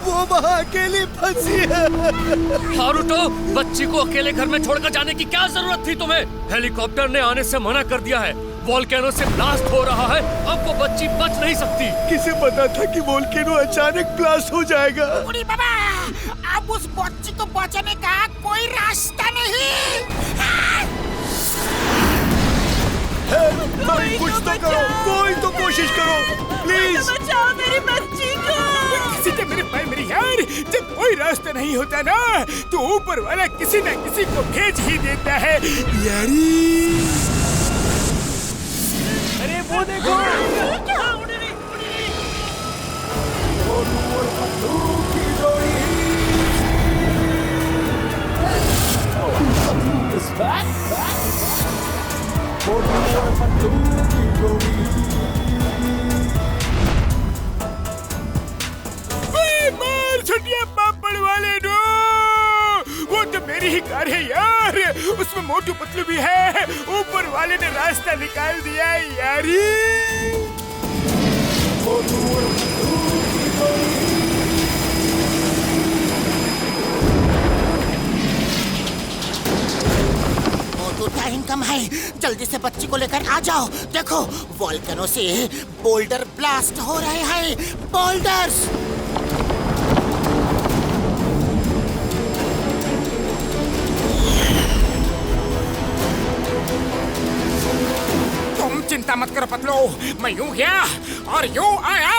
वो वहाँ अकेली फंसी है। हारुतो, बच्ची को अकेले घर में छोड़कर जाने की क्या जरूरत थी तुम्हें? हेलीकॉप्टर ने आने से मना कर दिया है। वोल्केनो से ब्लास्ट हो रहा है, अब वो बच्ची बच नहीं सकती। किसे पता था कि वोल्केनो अचानक ब्लास्ट हो जाएगा? अरे बाबा, अब उस बच्ची को बचाने का कोई रास्ता नहीं। कोई कुछ तो करो, कोई तो कोशिश करो, प्लीज बचाओ मेरी बच्ची को। किसी के मेरे भाई मेरी यार, जब कोई रास्ता नहीं होता ना, तो ऊपर वाला किसी न किसी को भेज ही देता है यारी। अरे वो देखो, मार छुटिया पापड़ वाले नो, वो तो मेरी ही कार है यार, उसमें मोटू पतलू भी है, ऊपर वाले ने रास्ता निकाल दिया यारी। मोटू टाइम कम है, जल्दी से बच्ची को लेकर आ जाओ। देखो वोल्केनो से बोल्डर ब्लास्ट हो रहे हैं, बोल्डर्स। तुम चिंता मत करो पतलू, मैं यूं गया और यूं आया।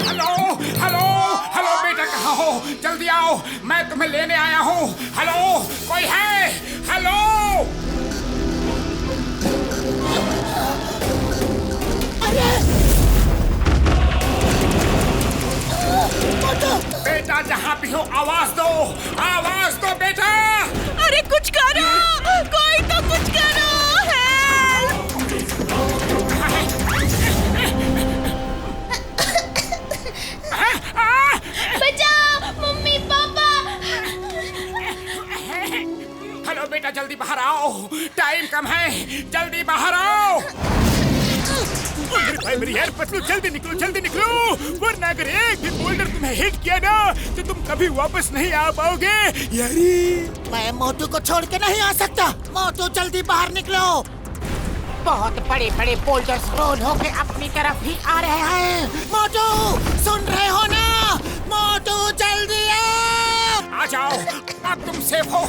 हेलो हेलो हेलो बेटा, कहाँ हो? जल्दी आओ, मैं तुम्हें लेने आया हूँ। हेलो, कोई है? हेलो। बेटा जहाँ भी हो आवाज दो बेटा। अरे कुछ करो, कोई तो कुछ करो। बचाओ मम्मी पापा। हेलो बेटा, जल्दी बाहर आओ, टाइम कम है, जल्दी बाहर आओ। भाई मेरी यार पतलू, जल्दी निकलो, वरना अगर एक भी बोल्डर तुम्हें हिट किया ना, तो तुम कभी वापस नहीं आ पाओगे यारी। मैं मोटू को छोड़ के नहीं आ सकता। मोटू जल्दी बाहर निकलो, बहुत बड़े बड़े बोल्डर्स रोल होके अपनी तरफ ही आ रहे हैं। मोटू सुन रहे हो ना? मोटू जल्दी आ जाओ, अब तुम सेफ हो।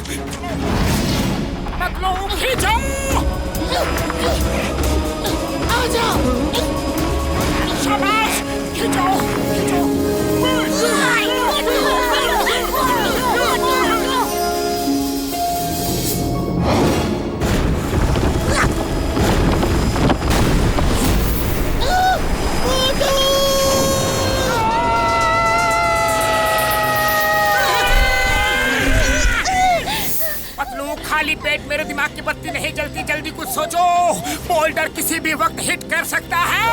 पतलू खींचो, आ जाओ, शाबाश, खींचो। पतलू, खाली पेट मेरे दिमाग की बत्ती नहीं जलती, जल्दी कुछ सोचो। बोल्डर किसी भी वक्त हिट कर सकता है।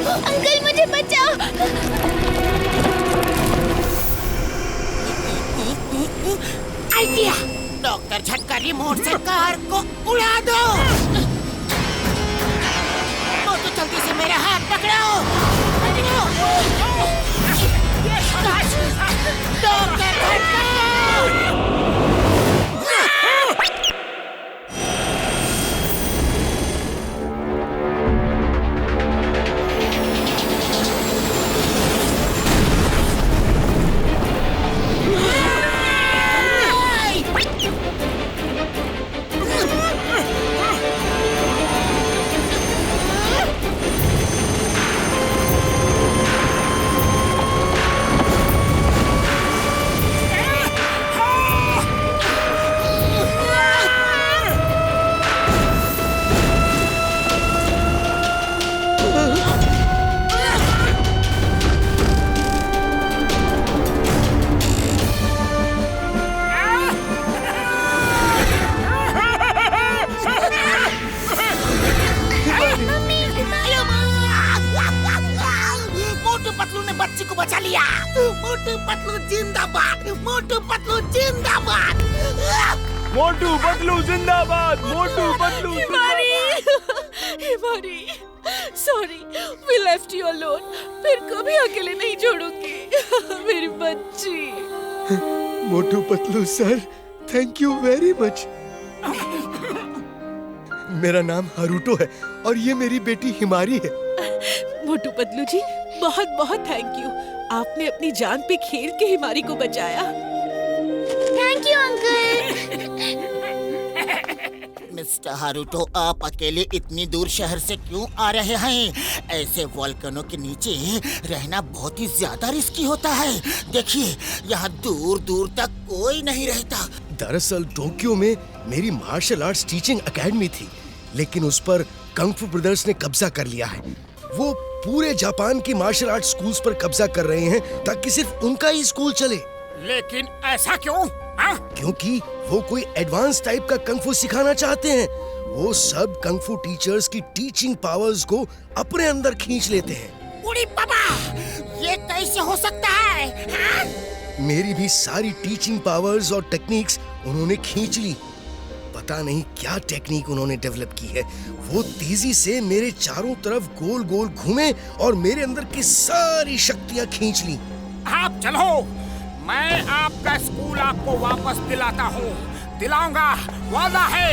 अंकल मुझे बचाओ। आइडिया, डॉक्टर झटका रिमोट से कार को उड़ा दो। मोटू जल्दी से मेरा हाथ पकड़ो। डॉक्टर झटका। मोटू पतलू जिंदाबाद, मोटू पतलू जिंदाबाद। मोटू पतलू जिंदाबाद, मोटू पतलू हिमारी, हिमारी, sorry, we left you alone. फिर कभी अकेले नहीं छोड़ूंगी, मेरी बच्ची। Motu Patlu sir, thank you very much. मेरा नाम हारूटो है और ये मेरी बेटी हिमारी है। मोटू पतलू जी, बहुत बहुत थैंक यू। आपने अपनी जान पे खेल के हिमारी को बचाया। Thank you uncle. Mister Haruto, आप अकेले इतनी दूर शहर से क्यों आ रहे हैं? ऐसे वोल्केनो के नीचे रहना बहुत ही ज्यादा रिस्की होता है। देखिए, यहाँ दूर दूर तक कोई नहीं रहता। दरअसल टोक्यो में मेरी मार्शल आर्ट्स टीचिंग एकेडमी थी, लेकिन उस पर कंग फू ब्रदर्स ने कब्जा कर लिया है। वो पूरे जापान के मार्शल आर्ट्स स्कूल्स पर कब्जा कर रहे हैं ताकि सिर्फ उनका ही स्कूल चले। लेकिन ऐसा क्यों? क्योंकि वो कोई एडवांस टाइप का कंग फू सिखाना चाहते हैं। वो सब कंग फू टीचर्स की टीचिंग पावर्स को अपने अंदर खींच लेते हैं। उड़ी बाबा, ये कैसे हो सकता है? मेरी भी सारी टीचिंग पावर्स और टेक्निक्स उन्होंने खींच ली। पता नहीं क्या टेक्निक उन्होंने डेवलप की है। वो तेजी से मेरे चारों तरफ गोल गोल घूमे और मेरे अंदर की सारी शक्तियां खींच ली। आप चलो, मैं आपका स्कूल आपको वापस दिलाता हूँ, दिलाऊंगा, वादा है।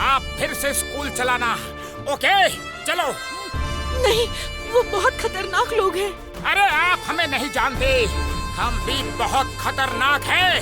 आप फिर से स्कूल चलाना, ओके? चलो। नहीं, वो बहुत खतरनाक लोग हैं। अरे आप हमें नहीं जानते, हम भी बहुत खतरनाक हैं।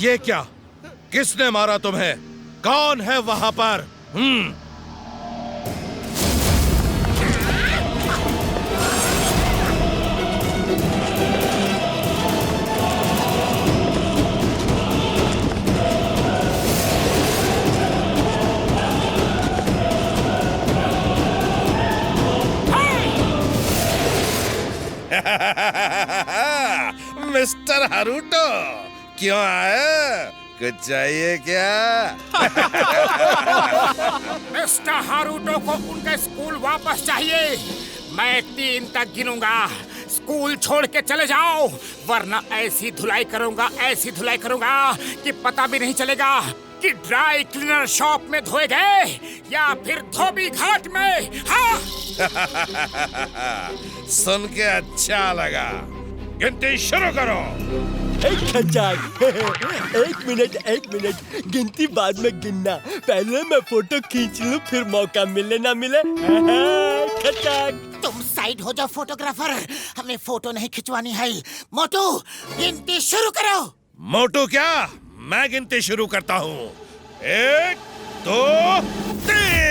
ये क्या? किसने मारा तुम्हें? कौन है वहां पर? मिस्टर हारूटो, क्यों आए? कुछ चाहिए क्या? मिस्टर हारूटो को उनका स्कूल वापस चाहिए। मैं 3 तक गिनूंगा, स्कूल छोड़ के चले जाओ, वरना ऐसी धुलाई करूंगा कि पता भी नहीं चलेगा कि ड्राई क्लीनर शॉप में धोए गए या फिर धोबी घाट में। हाँ। सुन के अच्छा लगा। गिनती शुरू करो। एक मिनट, गिनती बाद में गिनना। पहले मैं फोटो खींच लूं, फिर मौका मिले ना मिले। तुम साइड हो जाओ फोटोग्राफर, हमें फोटो नहीं खिंचवानी है। मोटू, गिनती शुरू करो। मोटू क्या? मैं गिनती शुरू करता हूँ। 1, 2, 3।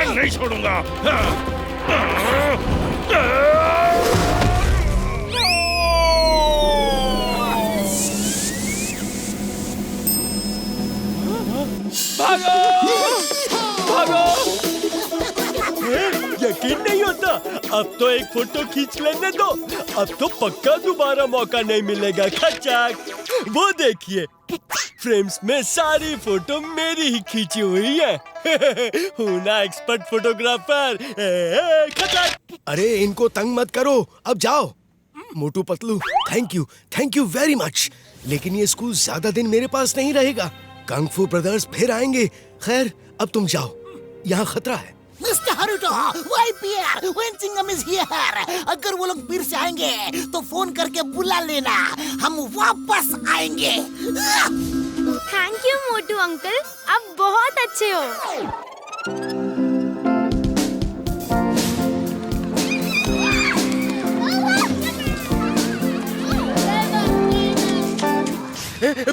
नहीं छोड़ूंगा। यकीन नहीं होता। अब तो एक फोटो खींच लेने दो, अब तो पक्का दोबारा मौका नहीं मिलेगा। खचाक, वो देखिए, फ्रेम्स में सारी फोटो मेरी ही खींची हुई है। हूँ ना एक्सपर्ट फोटोग्राफर। खचाक। अरे इनको तंग मत करो, अब जाओ। Motu Patlu, thank you very much. लेकिन ये स्कूल ज्यादा दिन मेरे पास नहीं रहेगा। कंग फू ब्रदर्स फिर आएंगे। खैर, अब तुम जाओ, यहाँ खतरा है। Mister Haruto, YPR, when Chingam is here. अगर वो लोग फिर से आएंगे तो फोन करके बुला लेना, हम वापस आएंगे। थैंक यू मोटू अंकल, आप बहुत अच्छे हो।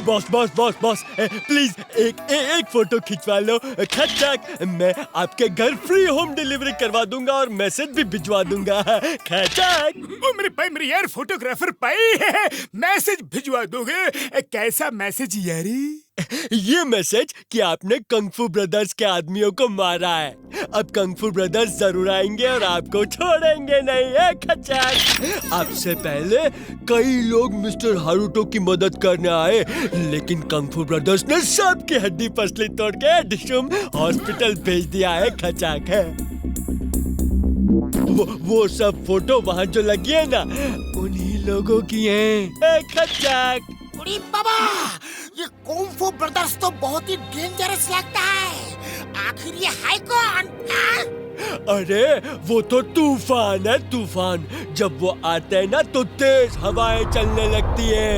Boss boss boss boss please एक फोटो खिंचवा लो। खचाक, मैं आपके घर फ्री होम डिलीवरी करवा दूंगा और मैसेज भी भिजवा दूंगा। खचाक। ओ मेरे भाई, मेरे यार फोटोग्राफर भाई, मैसेज भिजवा दोगे? कैसा मैसेज यारी? ये मैसेज कि आपने कंग-फू ब्रदर्स के आदमियों को मारा है। अब कंग-फू ब्रदर्स जरूर आएंगे और आपको छोड़ेंगे नहीं है खचाक। आपसे पहले कई लोग मिस्टर हारुतो की मदद करने आए, लेकिन कंग-फू ब्रदर्स ने सबकी हड्डी पसली तोड़ के डिशुम हॉस्पिटल भेज दिया है खचाक है। वो सब फोटो वहाँ जो लगी है ना, उन्हीं लोगों की है खचाक। अरे बाबा, ये कुंग-फू ब्रदर्स तो बहुत ही डेंजरस लगता है। आखिर ये है कौन? अरे वो तो तूफान है, तूफान। जब वो आते हैं ना तो तेज हवाएं चलने लगती है,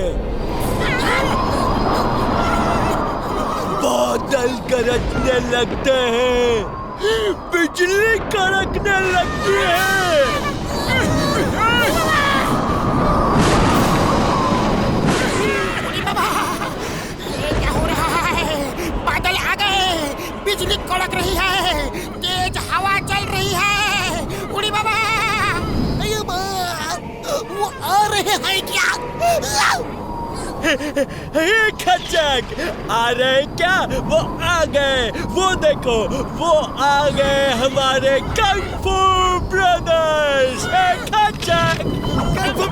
बादल गरजने लगते हैं, बिजली कड़कने लगती है। बिजली कड़क रही है, तेज हवा चल रही है। उड़ी बाबा, वो आ रहे हैं क्या? खचाक, आ रहे क्या? वो आ गए, वो देखो, वो आ गए हमारे कंग-फू ब्रदर्स। खचाक, कंग-फू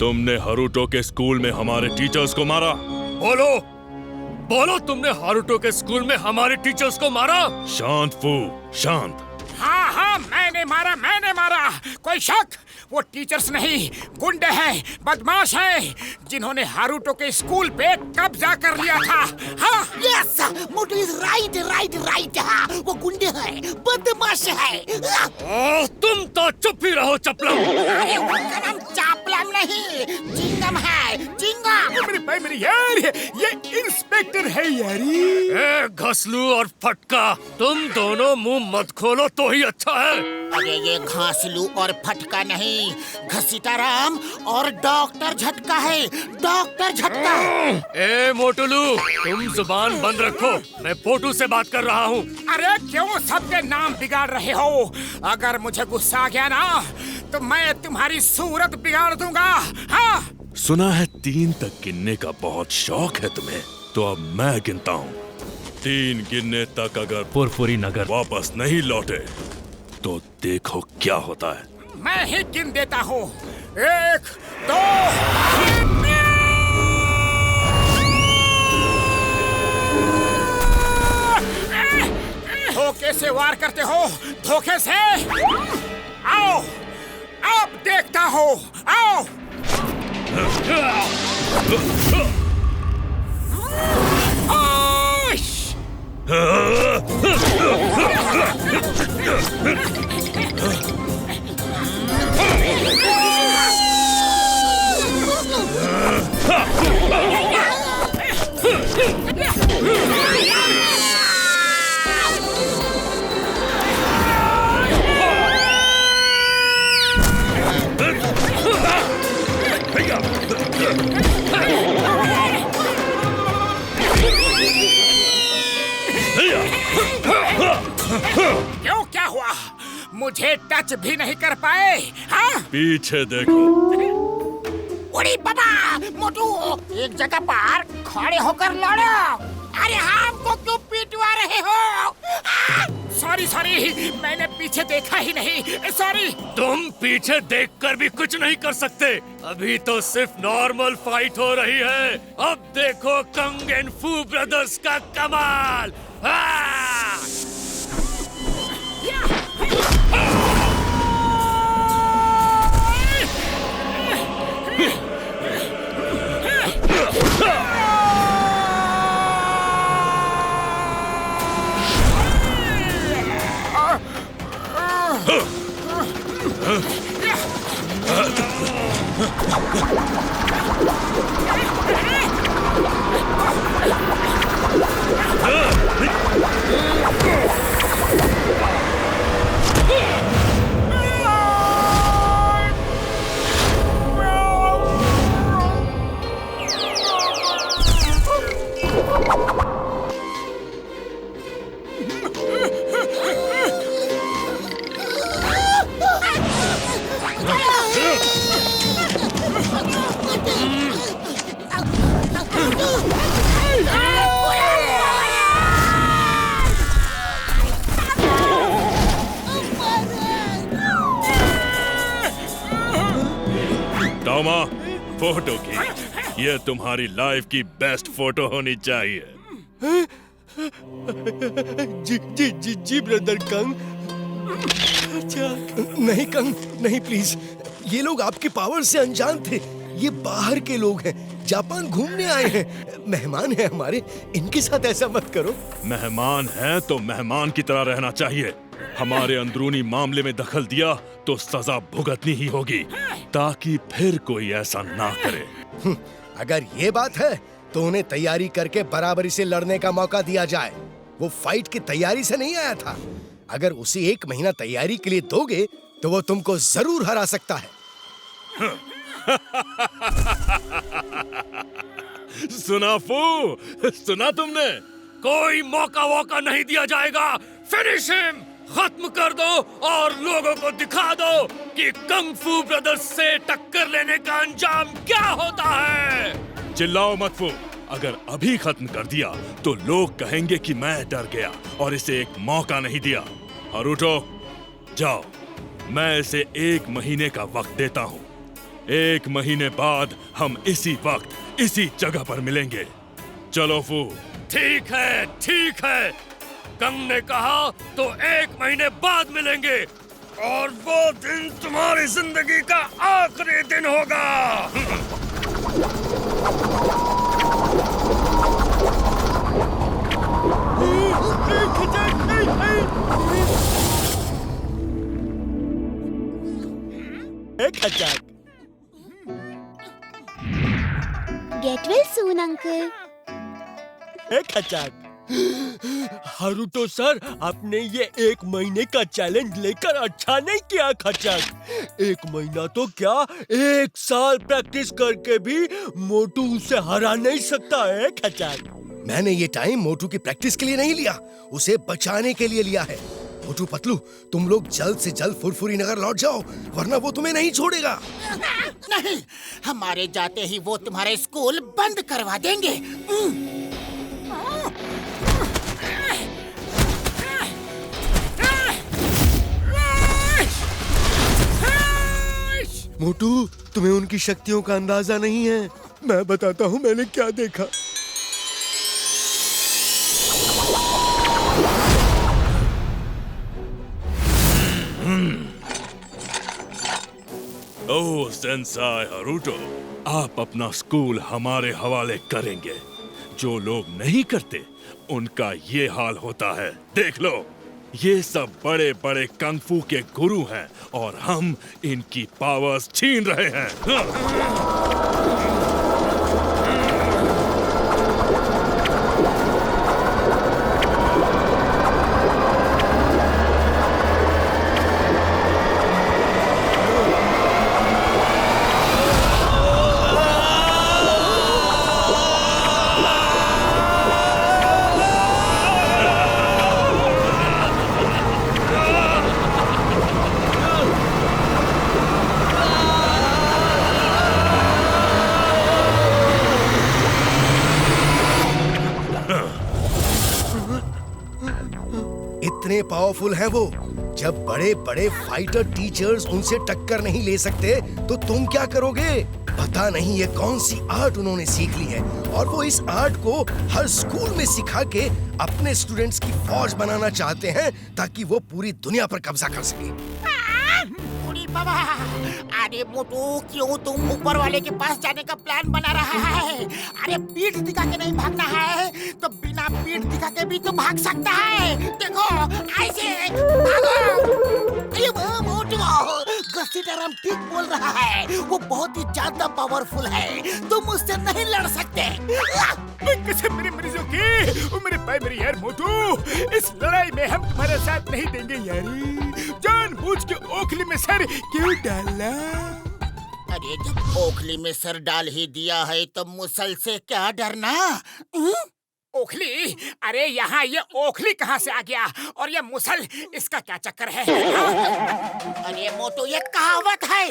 तुमने हारुतो के स्कूल में हमारे टीचर्स को मारा। बोलो बोलो, तुमने हारुतो के स्कूल में हमारे टीचर्स को मारा? शांत फू, शांत। हाँ हाँ, मैंने मारा, मैंने मारा। कोई शक? वो टीचर्स नहीं, गुंडे हैं, बदमाश हैं, जिन्होंने हारुतो के स्कूल पे कब्जा कर लिया था। हाँ, yes, Motu is right, right, right. हाँ, वो गुंडे हैं, बदमाश हैं। ओह, तुम तो चुप ही रहो चपलम। अरे उनका नाम चापलम नहीं, चिंगम है, चिंगम। मेरे भाई, मेरे यार, ये इंस्पेक्टर है यारी। ए घसलू और फटका, तुम दोनों मुंह मत खोलो तो ही अच्छा है। अरे ये घासलू और फटका नहीं, घसीटाराम और डॉक्टर झटका है, डॉक्टर झटका। ए मोटुलू, तुम जुबान बंद रखो, मैं पोटू से बात कर रहा हूँ। अरे क्यों सबके नाम बिगाड़ रहे हो? अगर मुझे गुस्सा आ गया ना तो मैं तुम्हारी सूरत बिगाड़ दूंगा। हाँ, सुना है 3 तक गिनने का बहुत शौक है तुम्हें, तो अब मैं गिनता हूँ। 3 गिनने तक अगर फुरफुरी नगर वापस नहीं लौटे तो देखो क्या होता है। मैं ही गिन देता हूँ। 1, 2, 3। धोखे से वार करते हो, धोखे से। आओ, अब देखता हूँ, आओ। क्यों, क्या हुआ? मुझे टच भी नहीं कर पाए। हाँ? पीछे देखो। उड़ी बाबा। मोटू एक जगह पर खड़े होकर लड़ो। अरे हमको क्यों पिटवा रहे हो? सॉरी सॉरी, मैंने पीछे देखा ही नहीं, सॉरी। तुम पीछे देखकर भी कुछ नहीं कर सकते। अभी तो सिर्फ नॉर्मल फाइट हो रही है। अब देखो कंग एंड फू ब्रदर्स का कमाल। टॉमा, फोटो की। ये तुम्हारी लाइफ की बेस्ट फोटो होनी चाहिए। जी जी जी जी ब्रदर कंग। अच्छा नहीं कंग, नहीं प्लीज। ये लोग आपकी पावर से अनजान थे। ये बाहर के लोग हैं, जापान घूमने आए हैं, मेहमान हैं हमारे। इनके साथ ऐसा मत करो। मेहमान है तो मेहमान की तरह रहना चाहिए। हमारे अंदरूनी मामले में दखल दिया तो सजा भुगतनी ही होगी, ताकि फिर कोई ऐसा ना करे। अगर ये बात है तो उन्हें तैयारी करके बराबरी से लड़ने का मौका दिया जाए। वो फाइट की तैयारी से नहीं आया था। अगर उसे 1 महीना तैयारी के लिए दोगे तो वो तुमको जरूर हरा सकता है। सुना फू, सुना तुमने? कोई मौका वोका नहीं दिया जाएगा। फिनिश हिम, खत्म कर दो और लोगों को दिखा दो कि कंग फू ब्रदर्स से टक्कर लेने का अंजाम क्या होता है। चिल्लाओ मत फू। अगर अभी खत्म कर दिया तो लोग कहेंगे कि मैं डर गया और इसे एक मौका नहीं दिया। हरुटो, जाओ, मैं इसे 1 महीने का वक्त देता हूँ। 1 महीने बाद हम इसी वक्त इसी जगह पर मिलेंगे। चलो फू। ठीक है, ठीक है। कंग ने कहा तो 1 महीने बाद मिलेंगे और वो दिन तुम्हारी जिंदगी का आखिरी दिन होगा। Get well soon uncle. Haruto sir, आपने ये 1 महीने का चैलेंज लेकर अच्छा नहीं किया खचक। 1 महीना तो क्या, 1 साल प्रैक्टिस करके भी मोटू उसे हरा नहीं सकता है खचक। मैंने ये टाइम मोटू की प्रैक्टिस के लिए नहीं लिया, उसे बचाने के लिए लिया है। मोटू पतलू, तुम लोग जल्द से जल्द फुरफुरी नगर लौट जाओ, वरना वो तुम्हें नहीं छोड़ेगा। नहीं, हमारे जाते ही वो तुम्हारे स्कूल बंद करवा देंगे। मोटू, तुम्हें उनकी शक्तियों का अंदाजा नहीं है। मैं बताता हूँ मैंने क्या देखा। ओह सेंसाई हरुटो, आप अपना स्कूल हमारे हवाले करेंगे। जो लोग नहीं करते उनका ये हाल होता है। देख लो, ये सब बड़े बड़े कंगफू के गुरु हैं और हम इनकी पावर्स छीन रहे हैं। कितने पावरफुल हैं वो। जब बड़े बड़े फाइटर टीचर्स उनसे टक्कर नहीं ले सकते तो तुम क्या करोगे? पता नहीं ये कौन सी आर्ट उन्होंने सीख ली है और वो इस आर्ट को हर स्कूल में सिखा के अपने स्टूडेंट्स की फौज बनाना चाहते हैं ताकि वो पूरी दुनिया पर कब्जा कर सके। बाबा, अरे मोटू, क्यों तुम ऊपर वाले के पास जाने का प्लान बना रहा है? अरे पीठ दिखा के नहीं भागना है तो बिना पीठ दिखा के भी तो भाग सकता है। देखो ऐसे भागो। अरे मोटू, गस्तीटरम ठीक बोल रहा है, वो बहुत ही ज्यादा पावरफुल है, तुम उससे नहीं लड़ सकते। कसम मेरे मरीजों की, ओ मेरे भाई मेरे यार मोटू, इस लड़ाई में हम तुम्हारा साथ नहीं देंगे यारी। जानबूझ के ओखली में सर क्यों डाला? अरे जब ओखली में सर डाल ही दिया है तो मुसल से क्या डरना? ओखली? अरे यहाँ ये ओखली कहाँ से आ गया और ये मुसल, इसका क्या चक्कर है? अरे मोटू, ये कहावत है।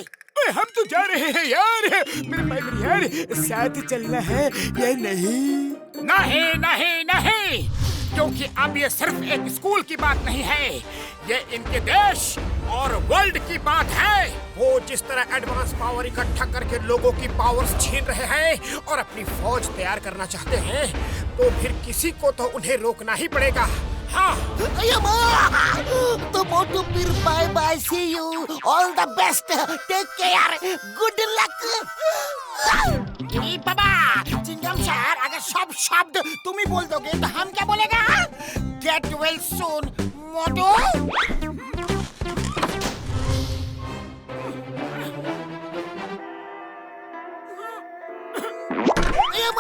हम तो जा रहे हैं यार, मेरे भाई मेरे यार, साथ चलना है या नहीं? नहीं नहीं नहीं, क्योंकि अब ये सिर्फ एक स्कूल की बात नहीं है, ये इनके देश और वर्ल्ड की बात है। वो जिस तरह एडवांस पावर इकट्ठा करके लोगों की पावर्स छीन रहे हैं और अपनी फौज तैयार करना चाहते हैं, तो फिर किसी को तो उन्हें रोकना ही पड़ेगा। हाँ। तो मोटू फिर bye bye, see you, all the best, take care, good luck. बाबा, चिंगम सर, अगर सब शब्द तुम ही बोल दोगे तो हम क्या बोलेगा? गेट वेल सून मोटू।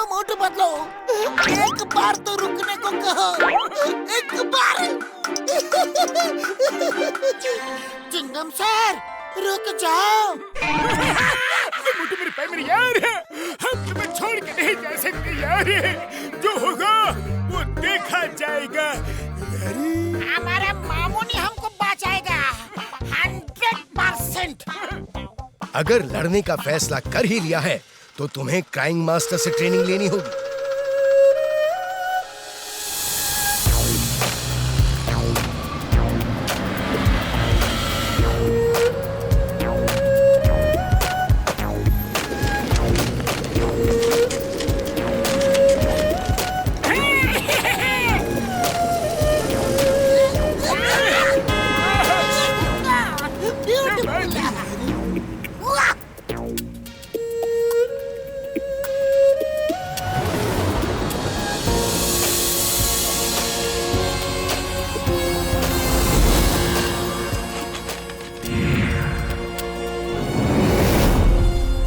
मोटू बदलो, एक बार तो रुकने को कहो, एक बार। चिंगम सर, रुक जाओ। मोटू मेरे भाई मेरे यार, हम तुम्हें छोड़ के नहीं जा सकते यार, जो होगा वो देखा जाएगा। हमारा मामू ने हमको बचाएगा 100%। अगर लड़ने का फैसला कर ही लिया है तो तुम्हें क्राइंग मास्टर से ट्रेनिंग लेनी होगी।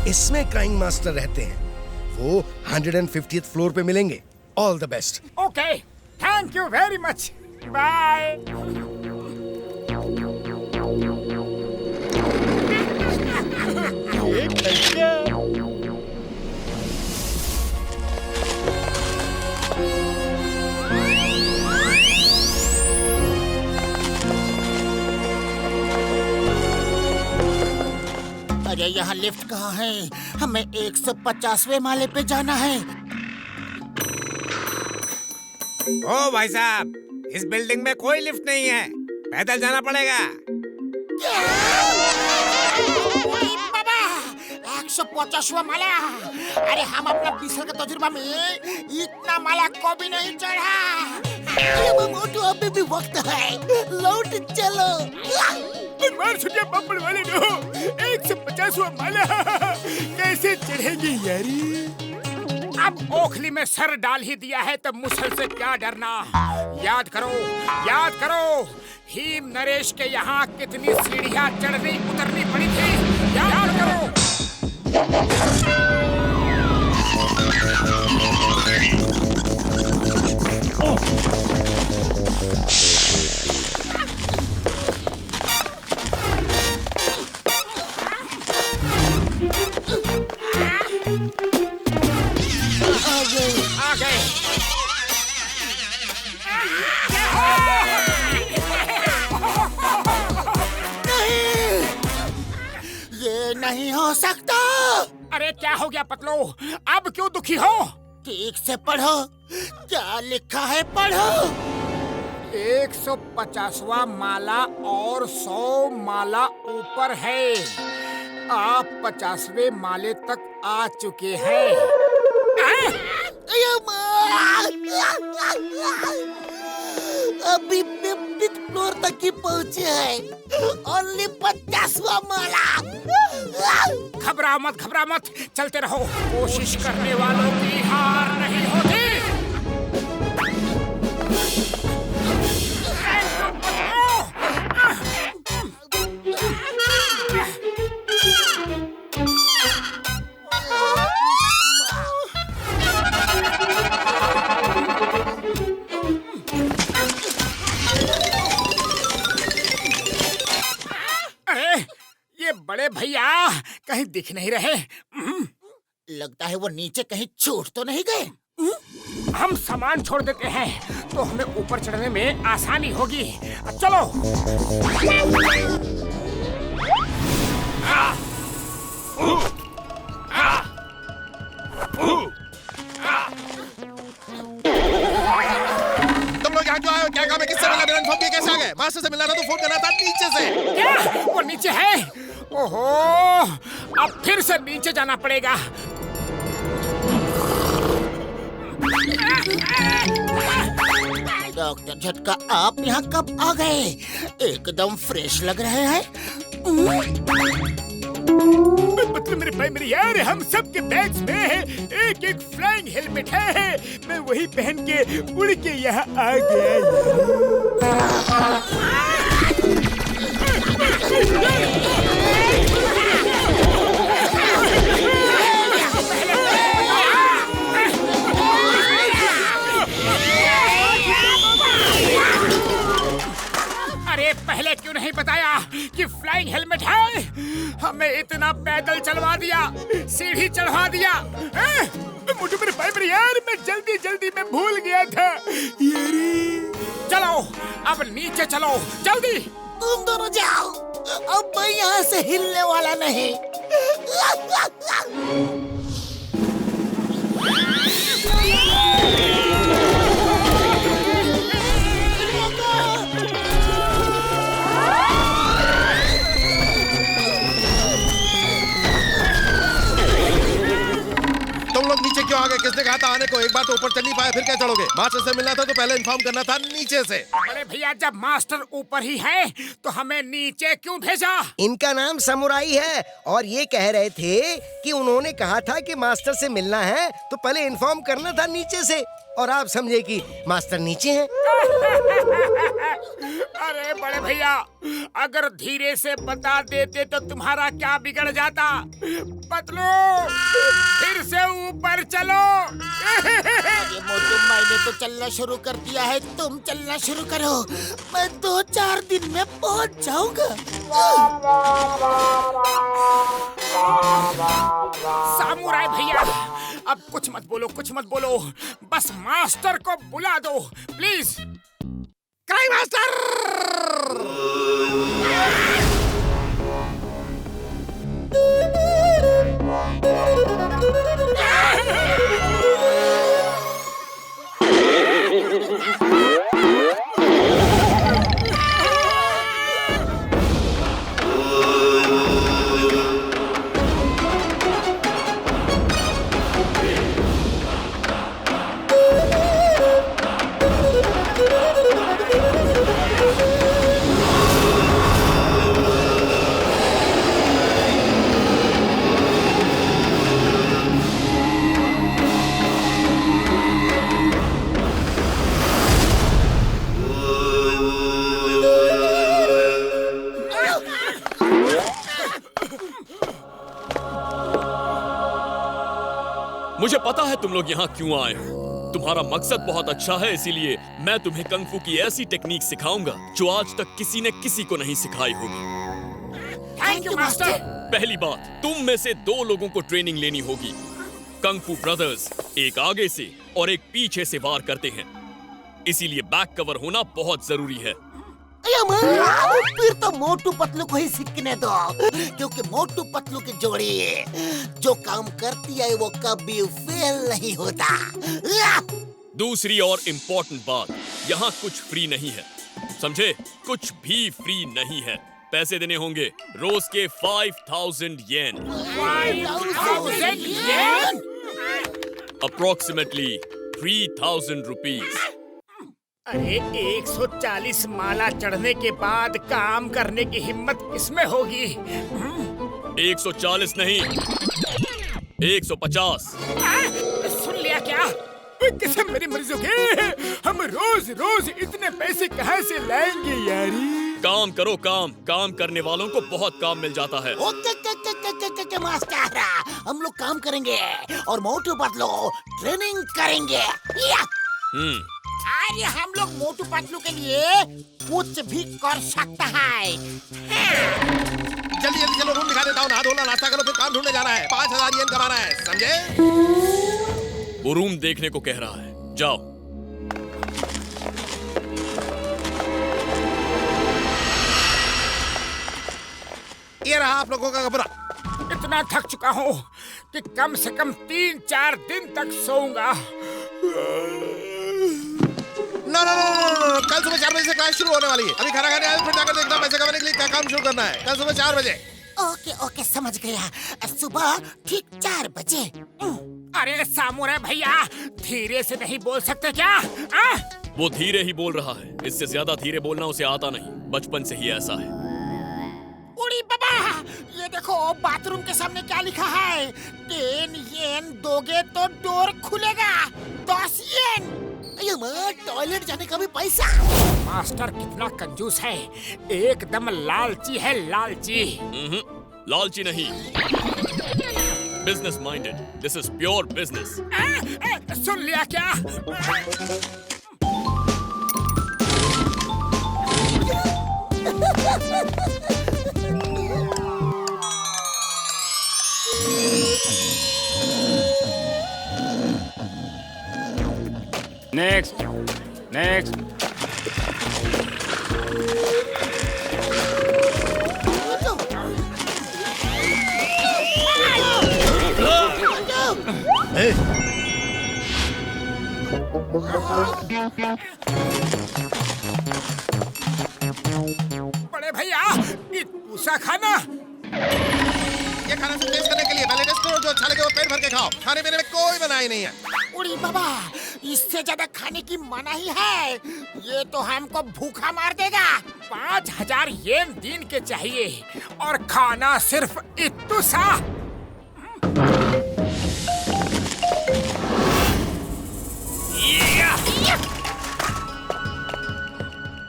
इसमें क्राइंग मास्टर रहते हैं, वो 150th फ्लोर पे मिलेंगे। All the best. Okay, thank you very much, bye. अरे यहाँ लिफ्ट कहाँ है? हमें 150वें माले पे जाना है। ओ भाई साहब, इस बिल्डिंग में कोई लिफ्ट नहीं है, पैदल जाना पड़ेगा। बाबा, 150वां माला। अरे हम अपना 20 साल का तजुर्बा में इतना माला को भी नहीं चढ़ा। मोटू, अभी भी वक्त है, लौट चलो। मार छुटिया पापड़ वाले नो, 150वां माला कैसे चढ़ेंगे यारी? अब ओखली में सर डाल ही दिया है तो मुसल से क्या डरना? याद करो, याद करो, भीम नरेश के यहाँ कितनी सीढ़ियाँ चढ़नी उतरनी पड़ी थी, याद करो। आ गए। नहीं, ये नहीं हो सकता। अरे क्या हो गया पतलू? अब क्यों दुखी हो? ठीक से पढ़ो, क्या लिखा है पढ़ो। 150वां माला और 100 माला ऊपर है। आप 50वें माले तक आ चुके हैं। अभी 50th फ्लोर तक ही पहुँचे हैं। ओनली 50वां माला। घबरा मत, चलते रहो। कोशिश करने वालों की हार नहीं होती। बड़े भैया कहीं दिख नहीं रहे। लगता है वो नीचे कहीं छूट तो नहीं गए। हम सामान छोड़ देते हैं तो हमें ऊपर चढ़ने में आसानी होगी। चलो। तुम लोग यहाँ क्यों आए हो? क्या काम है? किससे मिलना? इन्फॉर्म किया कैसे आ गए? मास्टर से मिलना था तो फोन करना था नीचे से। क्या? वो नीचे है? ओहो, अब फिर से नीचे जाना पड़ेगा। डॉक्टर झटका, आप यहाँ कब आ गए? एकदम फ्रेश लग रहे हैं। मतलब मेरे भाई मेरे यार, हम सब के बैग्स में एक फ्लाइंग हेलमेट है। मैं वही पहन के उड़ के यहाँ आ गया। अरे पहले क्यों नहीं बताया कि फ्लाइंग हेलमेट है? हमें इतना पैदल चलवा दिया, सीढ़ी चढ़वा दिया। मुझे मेरे भाई मेरे यार, मैं जल्दी में भूल गया था। चलो अब नीचे चलो, जल्दी। तुम दोनों जाओ, अब मैं यहाँ से हिलने वाला नहीं। तुम लोग नीचे क्यों आ गए? किसने कहा था आने को? एक बार तो ऊपर चल नहीं पाए, फिर क्या चढ़ोगे? मास्टर से मिलना था तो पहले इन्फॉर्म करना था नीचे से। अरे भैया, जब मास्टर ऊपर ही है तो हमें नीचे क्यों भेजा? इनका नाम समुराई है और ये कह रहे थे कि उन्होंने कहा था कि मास्टर से मिलना है तो पहले इन्फॉर्म करना था नीचे से, और आप समझे कि मास्टर नीचे हैं। अरे बड़े भैया, अगर धीरे से बता देते तो तुम्हारा क्या बिगड़ जाता? पतलू, फिर से ऊपर चलो। अरे मोटू, मैंने तो चलना शुरू कर दिया है, तुम चलना शुरू करो। मैं 2-4 दिन में पहुंच जाऊंगा। सामुराई भैया, अब कुछ मत बोलो, बस मास्टर को बुला दो प्लीज। Cry master! मुझे पता है तुम लोग यहाँ क्यों आए हो। तुम्हारा मकसद बहुत अच्छा है, इसीलिए मैं तुम्हें कंग फू की ऐसी टेक्निक सिखाऊंगा जो आज तक किसी ने किसी को नहीं सिखाई होगी। Thank you master. पहली बात, तुम में से 2 लोगों को ट्रेनिंग लेनी होगी। कंग फू ब्रदर्स एक आगे से और एक पीछे से वार करते हैं, इसीलिए बैक कवर होना बहुत जरूरी है। फिर तो मोटू पतलू को ही सीखने दो, क्योंकि मोटू पतलू की जोड़ी जो काम करती है वो कभी फेल नहीं होता। दूसरी और इम्पोर्टेंट बात, यहाँ कुछ फ्री नहीं है, समझे? कुछ भी फ्री नहीं है। पैसे देने होंगे रोज के 5000 येन। 5000 येन? Approximately 3000 rupees. अरे 140 माला चढ़ने के बाद काम करने की हिम्मत किसमें होगी? 140 नहीं, 150। सुन लिया क्या? किसे मेरी मर्जी होगी? हम रोज रोज इतने पैसे कहाँ से लाएंगे यारी? काम करो, काम करने वालों को बहुत काम मिल जाता है। ओके मास्टर, हम लोग काम करेंगे और मोटू पतलू ट्रेनिंग करेंगे। अरे हम लोग मोटू पतलू के लिए कुछ भी कर सकता है। जल्दी जल्दी चलो, रूम दिखा देता हूँ। नहा धोना, नाश्ता करो, फिर काम ढूंढने जाना है। 5000 येन कमाना है, समझे? वो रूम देखने को कह रहा है, जाओ। ये रहा आप लोगों का कमरा। इतना थक चुका हूँ कि कम से कम 3-4 दिन तक सोऊंगा। नो, कल सुबह 4 बजे से क्लास शुरू होने वाली है। अभी खाना खाने आए, फिर जाकर देखना पैसे कमाने के लिए क्या काम शुरू करना है। कल सुबह 4 बजे। ओके समझ गया। सुबह ठीक 4 बजे। अरे सामुराई भैया, धीरे से नहीं बोल सकते क्या? वो धीरे ही बोल रहा है, इससे ज्यादा धीरे बोलना उसे आता नहीं, बचपन से ही ऐसा है। उड़ी बाबा, ये देखो बाथरूम के सामने क्या लिखा है? 10 येन दोगे तो डोर खुलेगा। 10 येन। टॉयलेट जाने का भी पैसा। मास्टर कितना कंजूस है, एकदम लालची है, लालची। लालची नहीं, business minded. This is pure business. सुन लिया क्या? नेक्स्ट। बड़े भैया, दूसरा खाना। ये खाना सिर्फ टेस्ट करने के लिए। पहले टेस्ट करो, जो अच्छा लगे वो पेट भर के खाओ। खाने पीने में कोई मनाही नहीं है। उड़ी बाबा, इससे ज्यादा खाने की मनाही है। ये तो हमको भूखा मार देगा। 5000 येन दिन के चाहिए और खाना सिर्फ इतना सा।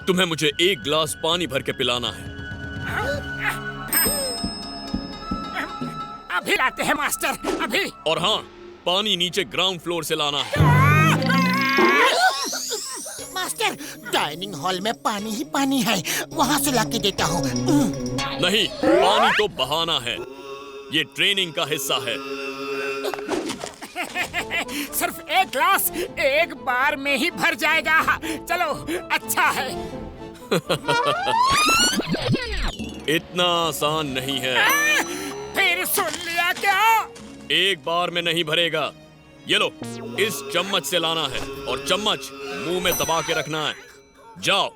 तुम्हें मुझे 1 गिलास पानी भर के पिलाना है। अभी लाते हैं मास्टर, अभी। और हाँ, पानी नीचे ग्राउंड फ्लोर से लाना है। मास्टर, डाइनिंग हॉल में पानी ही पानी है, वहाँ से लाके देता हूँ। नहीं, पानी तो बहाना है, ये ट्रेनिंग का हिस्सा है। सिर्फ 1 ग्लास 1 बार में ही भर जाएगा। चलो, अच्छा है। इतना आसान नहीं है। फिर सुन लिया क्या? 1 बार में नहीं भरेगा। ये लो, इस चम्मच से लाना है और चम्मच मुंह में दबा के रखना है। जाओ।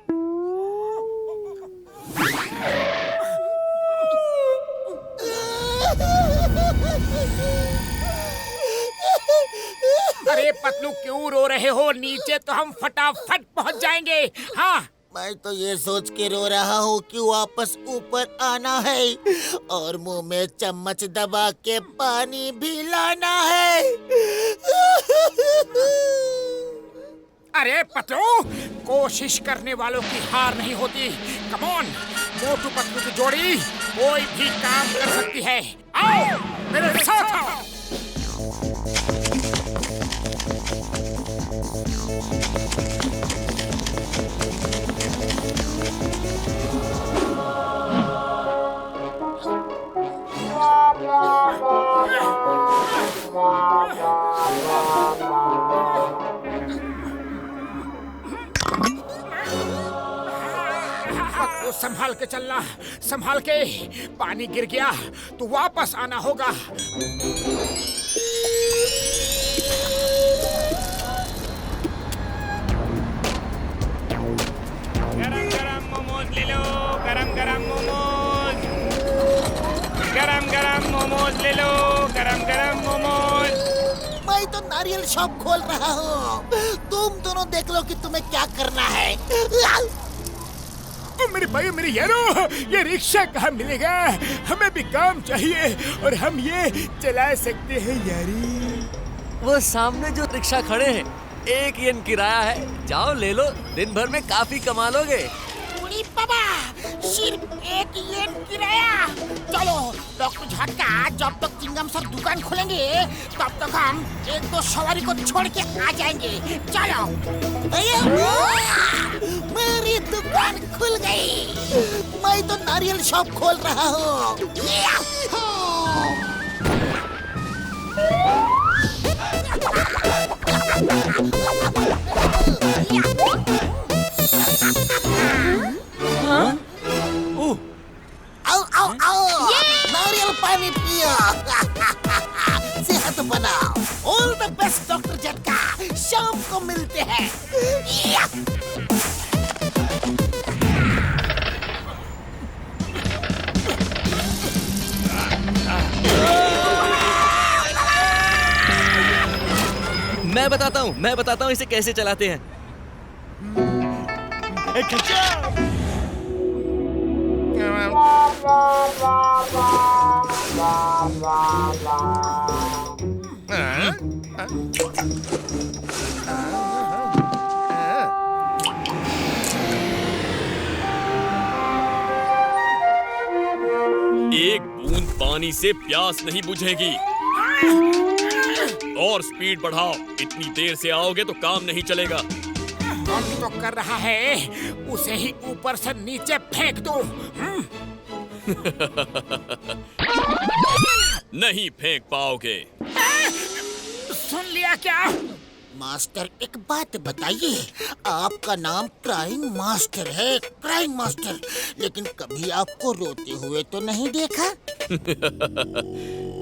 अरे पतलू, क्यों रो रहे हो? नीचे तो हम फटाफट पहुंच जाएंगे। हाँ, मैं तो ये सोच के रो रहा हूँ कि वापस ऊपर आना है और मुंह में चम्मच दबा के पानी भी लाना है। अरे पतलू, कोशिश करने वालों की हार नहीं होती। कम ऑन, मोटू पतलू की जोड़ी कोई भी काम कर सकती है। आओ मेरे साथ आओ। तो संभाल के चलना, संभाल के। पानी गिर गया तो वापस आना होगा। गरम गरम मोमोज, गरम गरम मोमोज ले लो, गरम गरम मोमोज। मैं तो नारियल शॉप खोल रहा हूँ, तुम दोनों देख लो कि तुम्हें क्या करना है। मेरे भाई मेरे यारो, ये रिक्शा कहाँ मिलेगा? हमें भी काम चाहिए और हम ये चला सकते हैं यारी। वो सामने जो रिक्शा खड़े हैं, 1 येन किराया है, जाओ ले लो, दिन भर में काफी कमा लोगे। उड़ी बाबा, सिर्फ 1 येन किराया। चलो डॉक्टर झटका, जब तक चिंगम सर दुकान खोलेंगे तब तक हम 1-2 सवारी को छोड़ के आ जाएंगे। चलो। मेरी दुकान खुल गई, मैं तो नारियल शॉप खोल रहा हूँ। आओ आओ आओ, नारियल पानी पियो। सेहत बनाओ। ऑल द बेस्ट डॉक्टर झटका, शाम को मिलते हैं। मैं बताता हूँ इसे कैसे चलाते हैं। एक बूंद पानी से प्यास नहीं बुझेगी। और स्पीड बढ़ाओ, इतनी देर से आओगे तो काम नहीं चलेगा। काम तो कर रहा है, उसे ही ऊपर से नीचे फेंक दो। नहीं फेंक पाओगे। सुन लिया क्या? मास्टर, एक बात बताइए, आपका नाम क्राइंग मास्टर है, क्राइंग मास्टर, लेकिन कभी आपको रोते हुए तो नहीं देखा।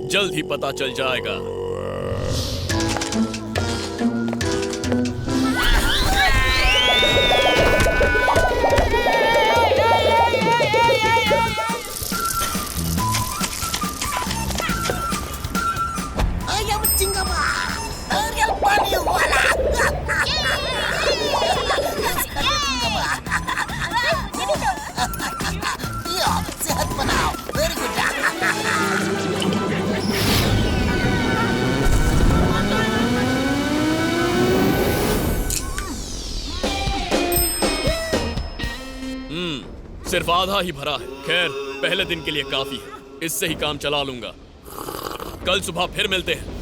जल्द ही पता चल जाएगा। सेहत बनाओ। Very good. सिर्फ आधा ही भरा है। खैर, पहले दिन के लिए काफी है, इससे ही काम चला लूंगा। कल सुबह फिर मिलते हैं।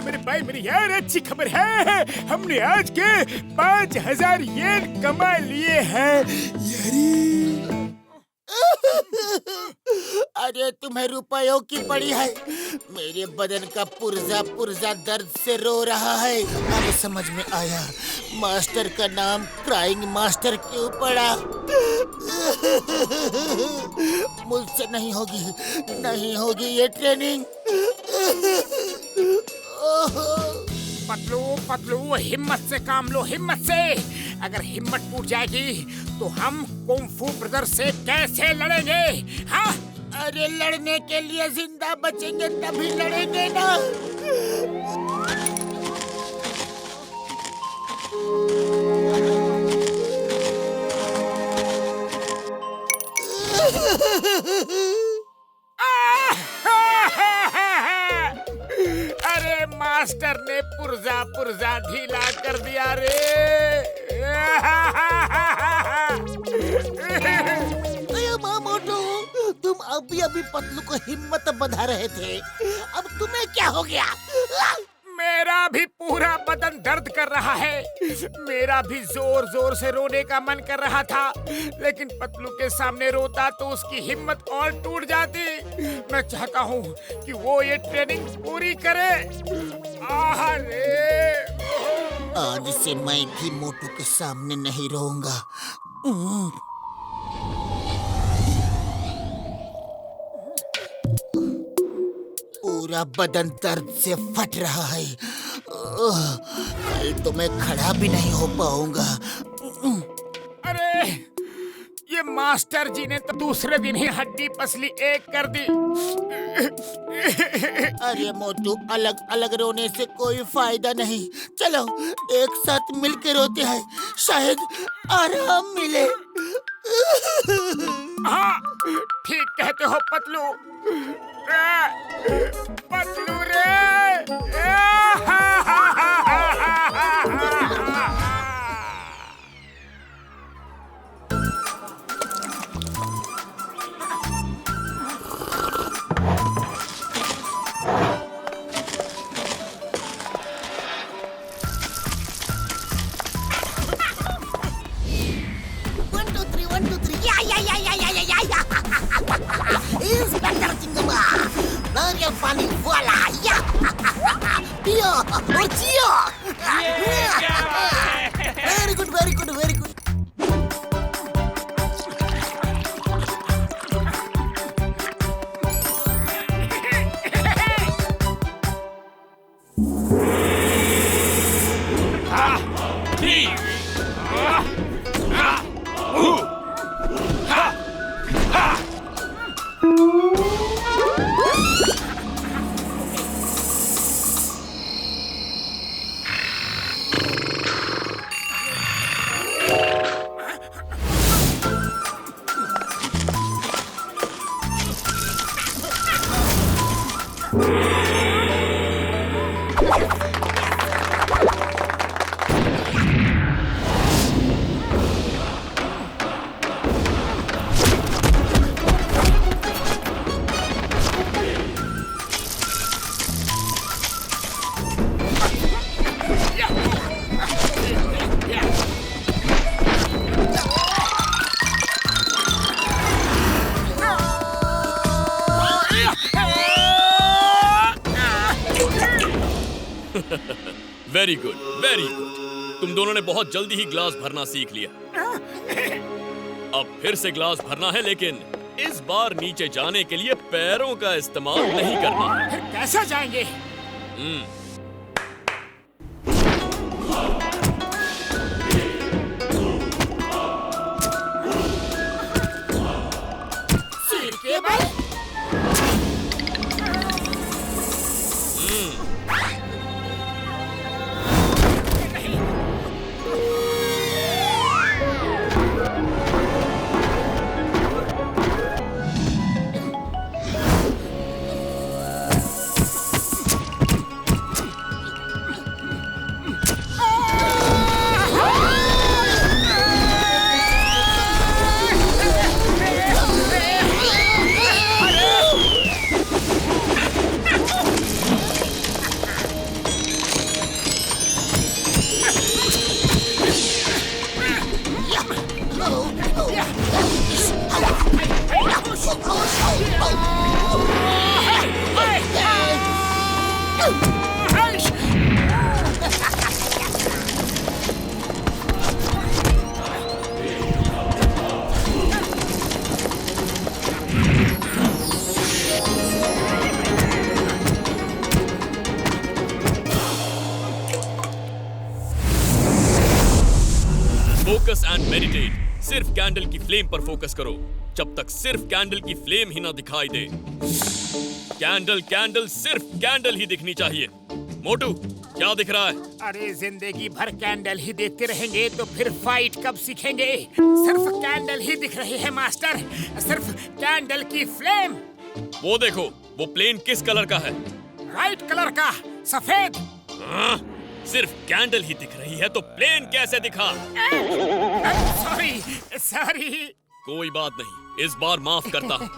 मेरे भाई मेरी यार, अच्छी खबर है, हमने आज के 5000 येन कमा लिए हैं यारी। अरे तुम्हें रुपयों की पड़ी है, मेरे बदन का पुर्जा पुर्जा दर्द से रो रहा है। अब समझ में आया मास्टर का नाम क्राइंग मास्टर क्यों पड़ा। मुझसे नहीं होगी ये ट्रेनिंग। पतलू पतलू, हिम्मत से काम लो, हिम्मत से। अगर हिम्मत टूट जाएगी तो हम कुंफू ब्रदर से कैसे लड़ेंगे? हाँ, अरे लड़ने के लिए जिंदा बचेंगे तभी लड़ेंगे ना। अरे मास्टर ने पुर्जा पुर्जा ढीला कर दिया रे। मोटू, तुम अभी पतलू को हिम्मत बंधा रहे थे, अब तुम्हें क्या हो गया? मेरा भी पूरा बदन दर्द कर रहा है। मेरा भी जोर जोर से रोने का मन कर रहा था, लेकिन पतलू के सामने रोता तो उसकी हिम्मत और टूट जाती। मैं चाहता हूँ कि वो ये ट्रेनिंग पूरी करे। आज से मैं भी मोटू के सामने नहीं रोऊंगा। पूरा बदन दर्द से फट रहा है। कल तो मैं खड़ा भी नहीं हो पाऊंगा। अरे ये मास्टर जी ने तो दूसरे दिन ही हड्डी पसली एक कर दी। अरे मोटू, अलग अलग रोने से कोई फायदा नहीं। चलो एक साथ मिलकर रोते हैं, शायद आराम मिले। हाँ ठीक कहते हो पतलू। पतलू रे। Inspector Cingema, naryal panik voila, ya, Pio, Orcio, very good, very good, very good. Very good, very good. तुम दोनों ने बहुत जल्दी ही ग्लास भरना सीख लिया। अब फिर से ग्लास भरना है, लेकिन इस बार नीचे जाने के लिए पैरों का इस्तेमाल नहीं करना। फिर कैसे जाएंगे? सिर के बल। Focus and meditate. सिर्फ कैंडल की फ्लेम पर फोकस करो जब तक सिर्फ कैंडल की फ्लेम ही ना दिखाई दे। कैंडल कैंडल सिर्फ कैंडल ही दिखनी चाहिए। मोटू, क्या दिख रहा है? अरे जिंदगी भर कैंडल ही देखते रहेंगे तो फिर फाइट कब सीखेंगे? सिर्फ कैंडल ही दिख रही है मास्टर, सिर्फ कैंडल की फ्लेम। वो देखो, वो प्लेन किस कलर का है? राइट कलर का, सफेद। सिर्फ कैंडल ही दिख रही है तो प्लेन कैसे दिखा? Sorry sorry. कोई बात नहीं, इस बार माफ करता हूँ।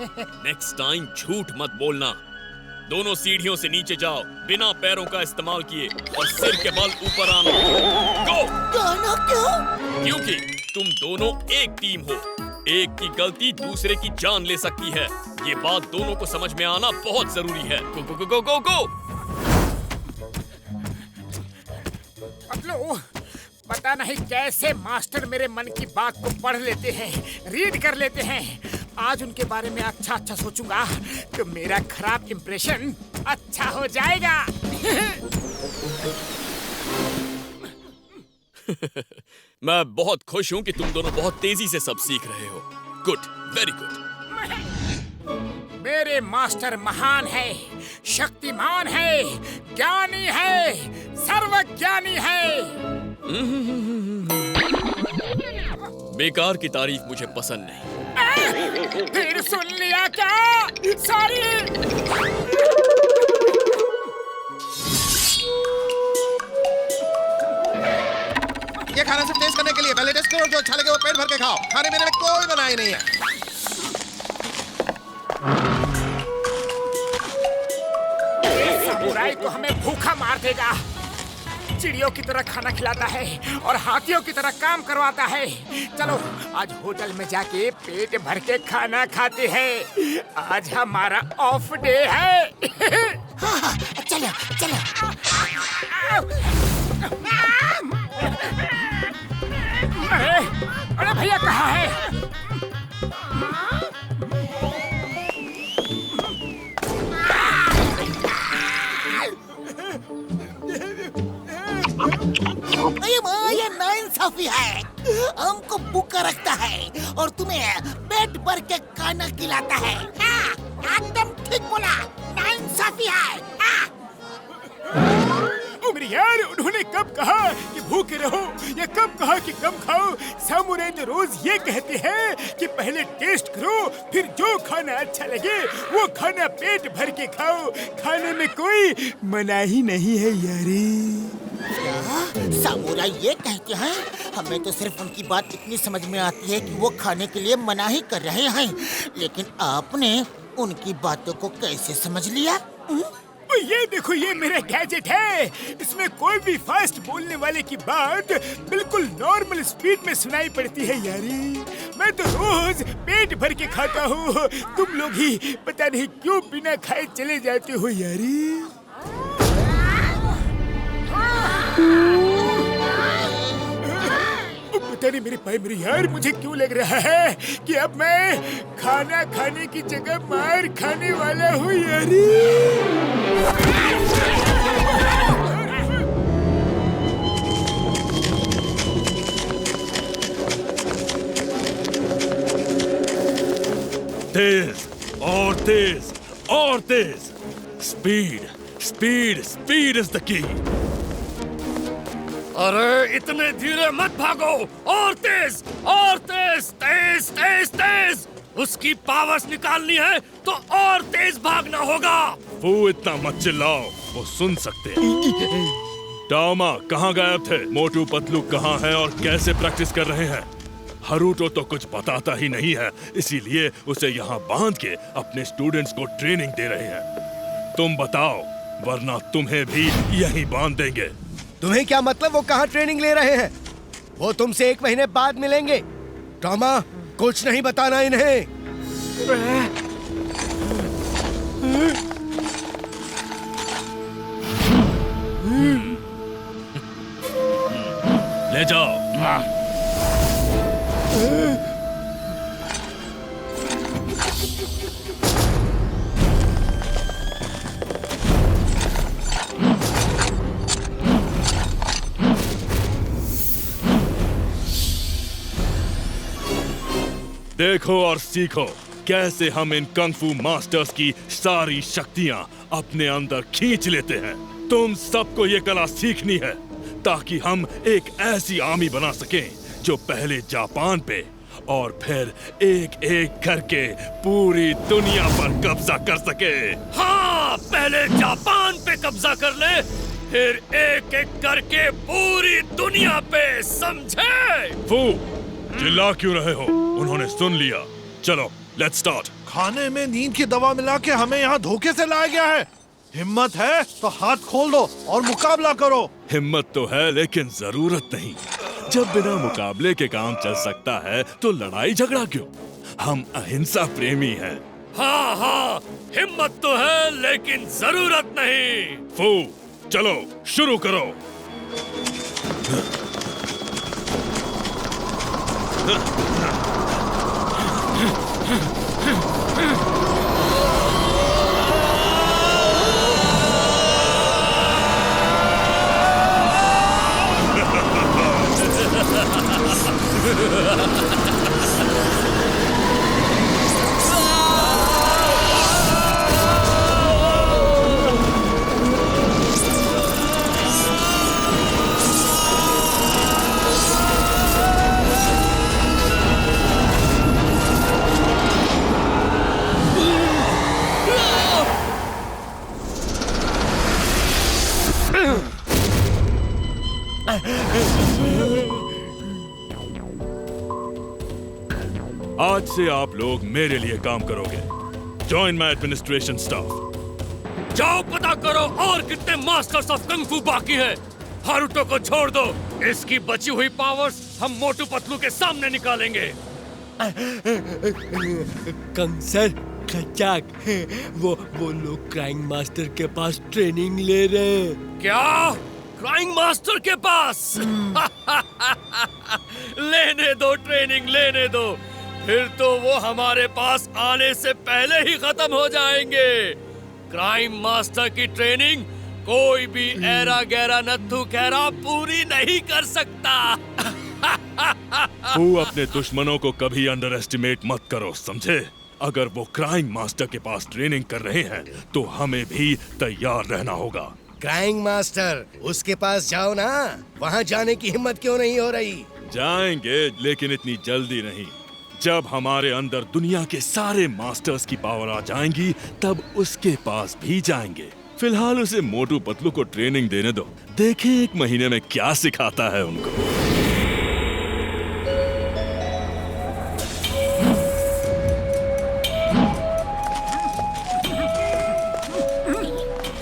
नेक्स्ट टाइम झूठ मत बोलना। दोनों सीढ़ियों से नीचे जाओ बिना पैरों का इस्तेमाल किए और सिर के बल ऊपर आना। गो! दोनों क्यों? क्योंकि तुम दोनों एक टीम हो। एक की गलती दूसरे की जान ले सकती है। ये बात दोनों को समझ में आना बहुत जरूरी है। गो गो गो गो गो। पतलू, पता नहीं कैसे मास्टर मेरे मन की बात को पढ़ लेते हैं, रीड कर लेते हैं। आज उनके बारे में अच्छा अच्छा सोचूंगा तो मेरा खराब इंप्रेशन अच्छा हो जाएगा। मैं बहुत खुश हूँ कि तुम दोनों बहुत तेजी से सब सीख रहे हो। Good, very good. मेरे मास्टर महान है, शक्तिमान है, ज्ञानी है, सर्वज्ञानी है। बेकार की तारीफ मुझे पसंद नहीं। फिर सुन लिया क्या? सॉरी। ये खाना सिर्फ टेस्ट करने के लिए, पहले टेस्ट करो, जो अच्छा लगे वो पेट भर के खाओ। खाने मेरे में कोई बनाई नहीं है। समुराई तो हमें भूखा मार देगा। चिड़ियों की तरह खाना खिलाता है और हाथियों की तरह काम करवाता है। चलो आज होटल में जाके पेट भर के खाना खाते हैं। आज हमारा ऑफ डे है। चलो चलो। अरे भैया कहाँ है? ये नाइंसाफी है। हमको भूखा रखता है और तुम्हें पेट भर के खाना खिलाता है। एकदम ठीक बोला, नाइंसाफी है। उम्र यार, उन्होंने कब कहा कि भूखे रहो या कब कहा कि कम खाओ? सामुराई तो रोज ये कहते हैं कि पहले टेस्ट करो, फिर जो खाना अच्छा लगे वो खाना पेट भर के खाओ। खाने में कोई मनाही नहीं है यारी। सामुराई ये कहते हैं, हमें तो सिर्फ उनकी बात इतनी समझ में आती है कि वो खाने के लिए मनाही कर रहे हैं, लेकिन आपने उनकी बातों को कैसे समझ लिया? ये देखो, ये मेरा गैजेट है। इसमें कोई भी फास्ट बोलने वाले की बात बिल्कुल नॉर्मल स्पीड में सुनाई पड़ती है यारी। मैं तो रोज पेट भर के खाता हूँ। तुम लोग ही पता नहीं क्यों बिना खाए चले जाते हो यारी। पता नहीं मेरे भाई मेरे यार, मुझे क्यों लग रहा है कि अब मैं खाना खाने की जगह मार खाने वाला हूँ यारी। तेज और तेज और तेज। Speed speed speed is the key. अरे इतने धीरे मत भागो, और तेज तेज तेज तेज। उसकी पावर्स निकालनी है तो और तेज भागना होगा। वो इतना मत चिल्लाओ, वो सुन सकते हैं। टामा कहाँ गायब थे? मोटू पतलू कहाँ है और कैसे प्रैक्टिस कर रहे हैं? हरूटो तो कुछ बताता ही नहीं है, इसीलिए उसे यहाँ बांध के अपने स्टूडेंट्स को ट्रेनिंग दे रहे हैं। तुम बताओ, वरना तुम्हें भी यहीं बांध देंगे। तुम्हें क्या मतलब वो कहाँ ट्रेनिंग ले रहे हैं? वो तुमसे 1 महीने बाद मिलेंगे। टॉमा, कुछ नहीं बताना इन्हें। ले जाओ। देखो और सीखो कैसे हम इन कंगफू मास्टर्स की सारी शक्तियां अपने अंदर खींच लेते हैं। तुम सबको ये कला सीखनी है ताकि हम एक ऐसी आर्मी बना सकें जो पहले जापान पे और फिर एक एक करके पूरी दुनिया पर कब्जा कर सके। हाँ, पहले जापान पे कब्जा कर ले, फिर एक एक करके पूरी दुनिया पे, समझे? फू, चिल्ला क्यों रहे हो? उन्होंने सुन लिया। चलो, लेट्स स्टार्ट। खाने में नींद की दवा मिला के हमें यहाँ धोखे से लाया गया है। हिम्मत है तो हाथ खोल दो और मुकाबला करो। हिम्मत तो है लेकिन जरूरत नहीं। जब बिना मुकाबले के काम चल सकता है तो लड़ाई झगड़ा क्यों? हम अहिंसा प्रेमी हैं। हाँ हाँ, हिम्मत तो है लेकिन जरूरत नहीं। फू, चलो शुरू करो। आज से आप लोग मेरे लिए काम करोगे। Join my administration staff. जाओ पता करो और कितने मास्टर्स ऑफ कंग फू बाकी है। हारुतो को छोड़ दो, इसकी बची हुई पावर्स हम मोटू पतलू के सामने निकालेंगे। कंग सर, खचाक, वो लोग क्राइंग मास्टर के पास ट्रेनिंग ले रहे हैं। क्या? क्राइंग मास्टर के पास? लेने दो, ट्रेनिंग लेने दो, फिर तो वो हमारे पास आने से पहले ही खत्म हो जाएंगे। क्राइम मास्टर की ट्रेनिंग कोई भी ऐरा गैरा नत्थु खैरा पूरी नहीं कर सकता। तू अपने दुश्मनों को कभी अंडर एस्टिमेट मत करो, समझे? अगर वो क्राइम मास्टर के पास ट्रेनिंग कर रहे हैं तो हमें भी तैयार रहना होगा। क्राइंग मास्टर, उसके पास जाओ ना। वहाँ जाने की हिम्मत क्यों नहीं हो रही? जाएंगे, लेकिन इतनी जल्दी नहीं। जब हमारे अंदर दुनिया के सारे मास्टर्स की पावर आ जाएंगी तब उसके पास भी जाएंगे। फिलहाल उसे मोटू पतलू को ट्रेनिंग देने दो, देखें 1 महीने में क्या सिखाता है उनको।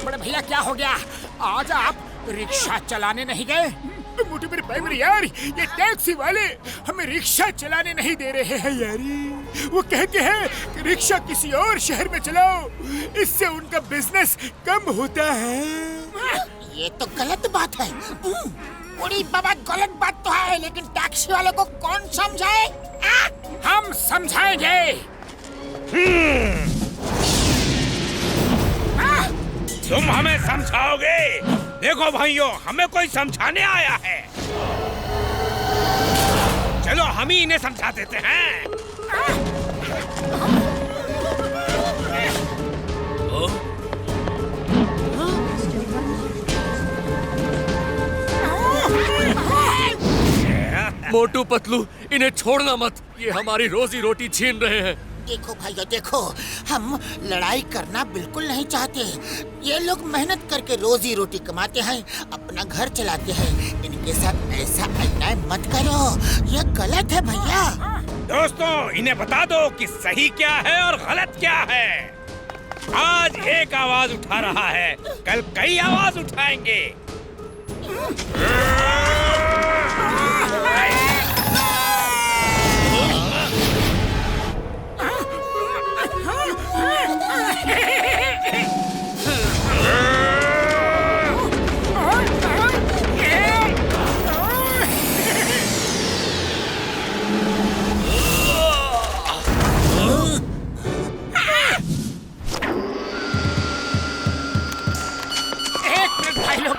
बड़े भैया क्या हो गया? आज आप रिक्शा चलाने नहीं गए? मोटू मेरे भाई मेरे यार, ये टैक्सी वाले हमें रिक्शा चलाने नहीं दे रहे हैं यारी। वो कहते हैं कि रिक्शा किसी और शहर में चलाओ, इससे उनका बिजनेस कम होता है। ये तो गलत बात है। उड़ी बाबा, गलत बात तो है, लेकिन टैक्सी वाले को कौन समझाए? हम समझाएंगे। तुम हमें समझाओगे? देखो भाइयों, हमें कोई समझाने आया है। चलो हम ही इन्हें समझा देते हैं। मोटू पतलू, इन्हें छोड़ना मत, ये हमारी रोजी रोटी छीन रहे हैं। देखो भैया देखो, हम लड़ाई करना बिल्कुल नहीं चाहते। ये लोग मेहनत करके रोजी रोटी कमाते हैं, अपना घर चलाते हैं। इनके साथ ऐसा अन्याय मत करो, ये गलत है भैया। दोस्तों, इन्हें बता दो कि सही क्या है और गलत क्या है। आज एक आवाज उठा रहा है, कल कई आवाज उठाएंगे।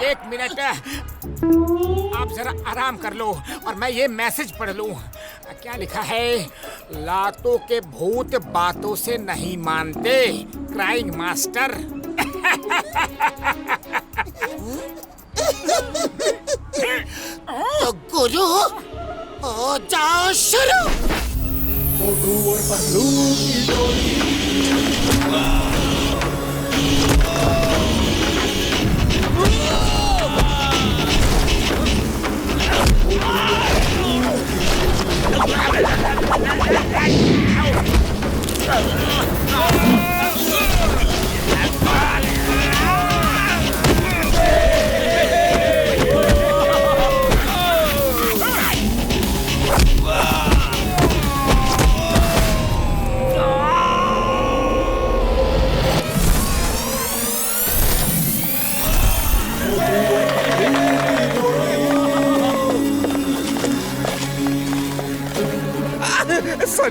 एक मिनट, आप जरा आराम कर लो और मैं ये मैसेज पढ़ लूं। क्या लिखा है? लातों के भूत बातों से नहीं मानते, क्राइंग मास्टर। तो गुरु हो जाओ शुरू। मोटू और पतलू की जोड़ी।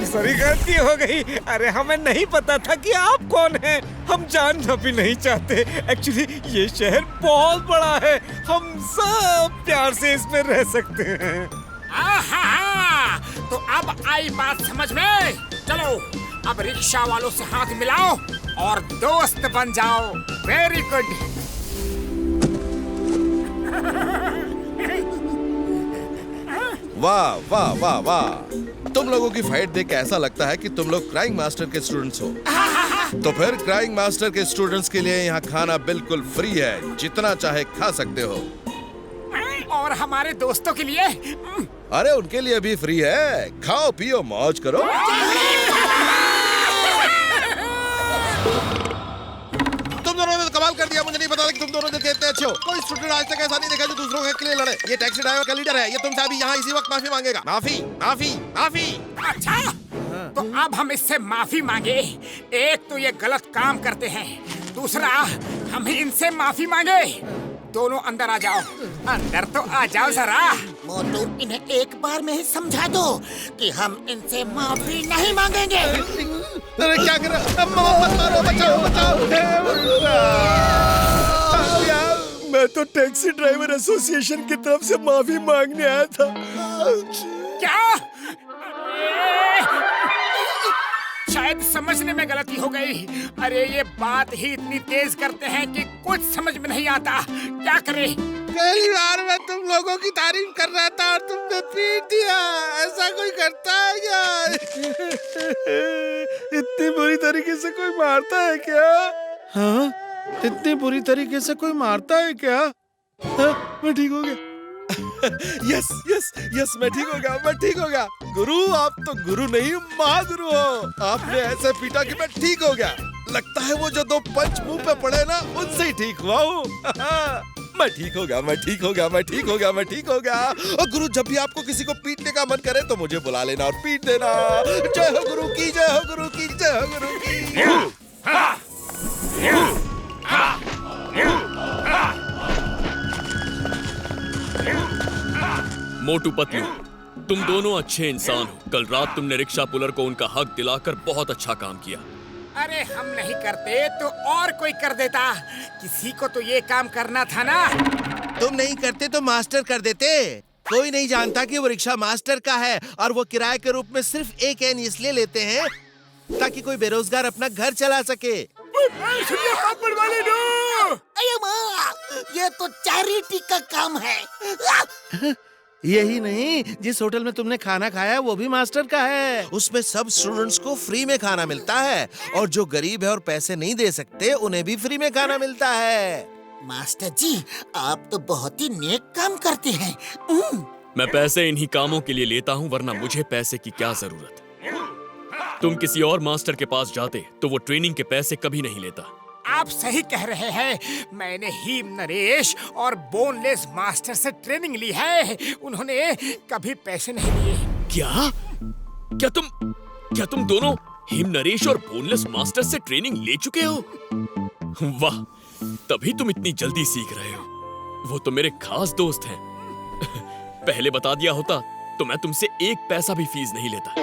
सॉरी, गलती हो गई। अरे हमें नहीं पता था कि आप कौन हैं। हम जानना भी नहीं चाहते। एक्चुअली ये शहर बहुत बड़ा है, हम सब प्यार से इसमें रह सकते हैं। तो अब आई बात समझ में। चलो अब रिक्शा वालों से हाथ मिलाओ और दोस्त बन जाओ। Very good. वाह वाह वाह वाह, तुम लोगों की फाइट देख के ऐसा लगता है कि तुम लोग क्राइंग मास्टर के स्टूडेंट्स हो। तो फिर क्राइंग मास्टर के स्टूडेंट्स के लिए यहाँ खाना बिल्कुल फ्री है, जितना चाहे खा सकते हो। और हमारे दोस्तों के लिए अरे उनके लिए भी फ्री है, खाओ पियो मौज करो। तुम दोनों ने तो कमाल कर दिया, मुझे नहीं पता था कि तुम दोनों इतने अच्छे हो। कोई स्टूडेंट आज तक ऐसा नहीं देखा जो दूसरों के लिए लड़े। ये टैक्सी ड्राइवर का लीडर है, ये तुमसे अभी यहाँ इसी वक्त माफी मांगेगा। माफी माफी माफी। अच्छा, तो अब हम इससे माफी मांगे। एक तो ये गलत काम करते हैं, दूसरा हम इनसे माफी मांगे। दोनों अंदर आ जाओ, अंदर तो आ जाओ जरा। मोटू, इन्हें एक बार में ही समझा दो कि हम इनसे माफी नहीं मांगेंगे। अरे क्या कर रहे हो? मत मारो, बचाओ बचाओ। मैं तो टैक्सी ड्राइवर एसोसिएशन की तरफ से माफी मांगने आया था। क्या? शायद समझने में गलती हो गई। अरे ये बात ही इतनी तेज करते हैं कि कुछ समझ में नहीं आता। क्या करें? पहली बार मैं तुम लोगों की तारीफ कर रहा था और तुमने पीट दिया। ऐसा कोई करता है क्या? इतनी बुरी तरीके से कोई मारता है क्या? हाँ, इतनी बुरी तरीके से कोई मारता है क्या? हाँ, मैं ठीक हो गया। यस यस यस, मैं ठीक हो गया, मैं ठीक हो गया। गुरु, आप तो गुरु नहीं महागुरु हो। आपने ऐसे पीटा कि मैं ठीक हो गया। लगता है वो जो 2 पंच मुंह पे पड़े ना, उनसे ही ठीक हुआ हूँ। मैं ठीक हो गया, मैं ठीक हो गया, मैं ठीक हो गया, मैं ठीक हो गया। और गुरु, जब भी आपको किसी को पीटने का मन करे तो मुझे बुला लेना और पीट देना। जय हो गुरु की, जय हो गुरु की, जय हो गुरु की। मोटू पतलू, तुम दोनों अच्छे इंसान हो। कल रात तुमने रिक्शा पुलर को उनका हक दिलाकर बहुत अच्छा काम किया। अरे हम नहीं करते तो और कोई कर देता। किसी को तो ये काम करना था ना। तुम नहीं करते तो मास्टर कर देते। कोई नहीं जानता कि वो रिक्शा मास्टर का है और वो किराए के रूप में सिर्फ 1 एन इसलिए लेते हैं ताकि कोई बेरोजगार अपना घर चला सके। अरे माँ, ये तो चैरिटी का काम है। यही नहीं, जिस होटल में तुमने खाना खाया वो भी मास्टर का है। उसमें सब स्टूडेंट्स को फ्री में खाना मिलता है और जो गरीब है और पैसे नहीं दे सकते उन्हें भी फ्री में खाना मिलता है। मास्टर जी, आप तो बहुत ही नेक काम करते हैं। मैं पैसे इन्हीं कामों के लिए लेता हूँ, वरना मुझे पैसे की क्या जरूरत। तुम किसी और मास्टर के पास जाते तो वो ट्रेनिंग के पैसे कभी नहीं लेता। आप सही कह रहे हैं। मैंने हीम नरेश और बोनलेस मास्टर से ट्रेनिंग ली है। उन्होंने कभी पैसे नहीं लिए। क्या तुम दोनों हीम नरेश और बोनलेस मास्टर से ट्रेनिंग ले चुके हो? वाह, तभी तुम इतनी जल्दी सीख रहे हो। वो तो मेरे खास दोस्त हैं। पहले बता दिया होता तो मैं तुमसे 1 पैसा भी फीस नहीं लेता।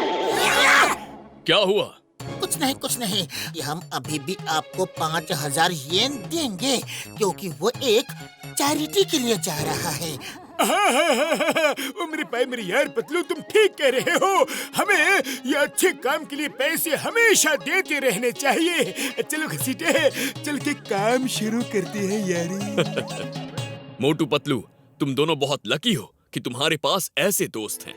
क्या हुआ? कुछ नहीं, कि हम अभी भी आपको 5000 येन देंगे क्योंकि वो एक चैरिटी के लिए जा रहा है। मेरे भाई, मेरे यार पतलू, तुम ठीक कह रहे हो। हमें ये अच्छे काम के लिए पैसे हमेशा देते रहने चाहिए। चलो घसीटे, चल के काम शुरू करते हैं यारी। मोटू पतलू, तुम दोनों बहुत लकी हो कि तुम्हारे पास ऐसे दोस्त हैं।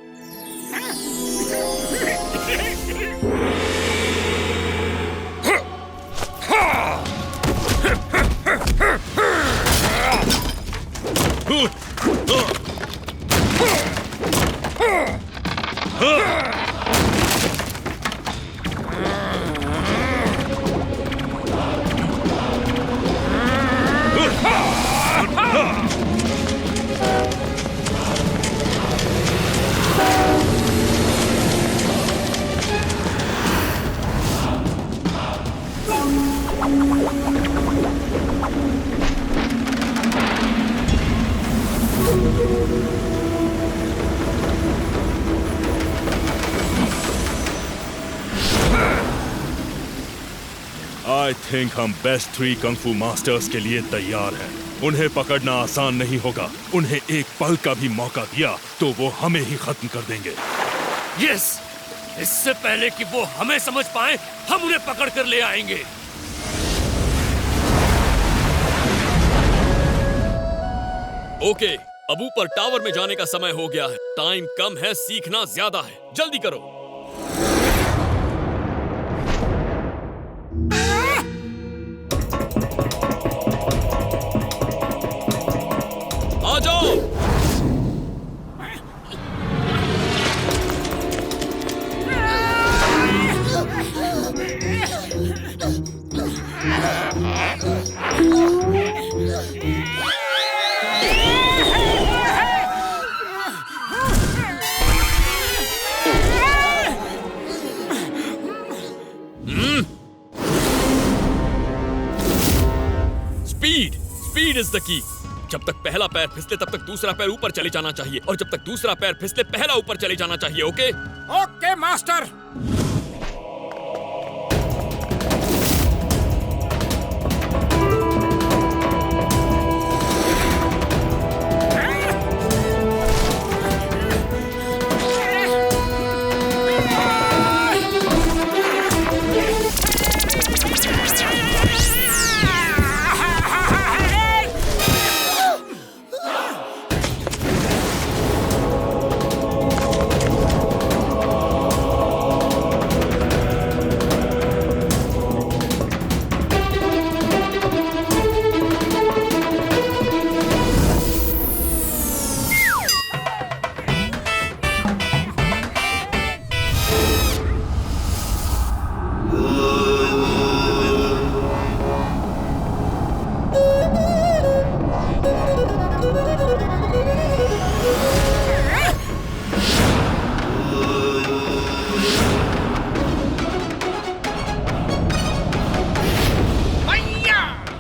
आई थिंक हम बेस्ट 3 कंग फू मास्टर्स के लिए तैयार हैं। उन्हें पकड़ना आसान नहीं होगा। उन्हें एक पल का भी मौका दिया तो वो हमें ही खत्म कर देंगे। यस, इससे पहले कि वो हमें समझ पाए, हम उन्हें पकड़ कर ले आएंगे। ओके, अब ऊपर टावर में जाने का समय हो गया है। टाइम कम है, सीखना ज्यादा है। जल्दी करो। आ जाओ। स्पीड स्पीड इज द की। जब तक पहला पैर फिसले तब तक दूसरा पैर ऊपर चले जाना चाहिए, और जब तक दूसरा पैर फिसले पहला ऊपर चले जाना चाहिए। Okay okay master.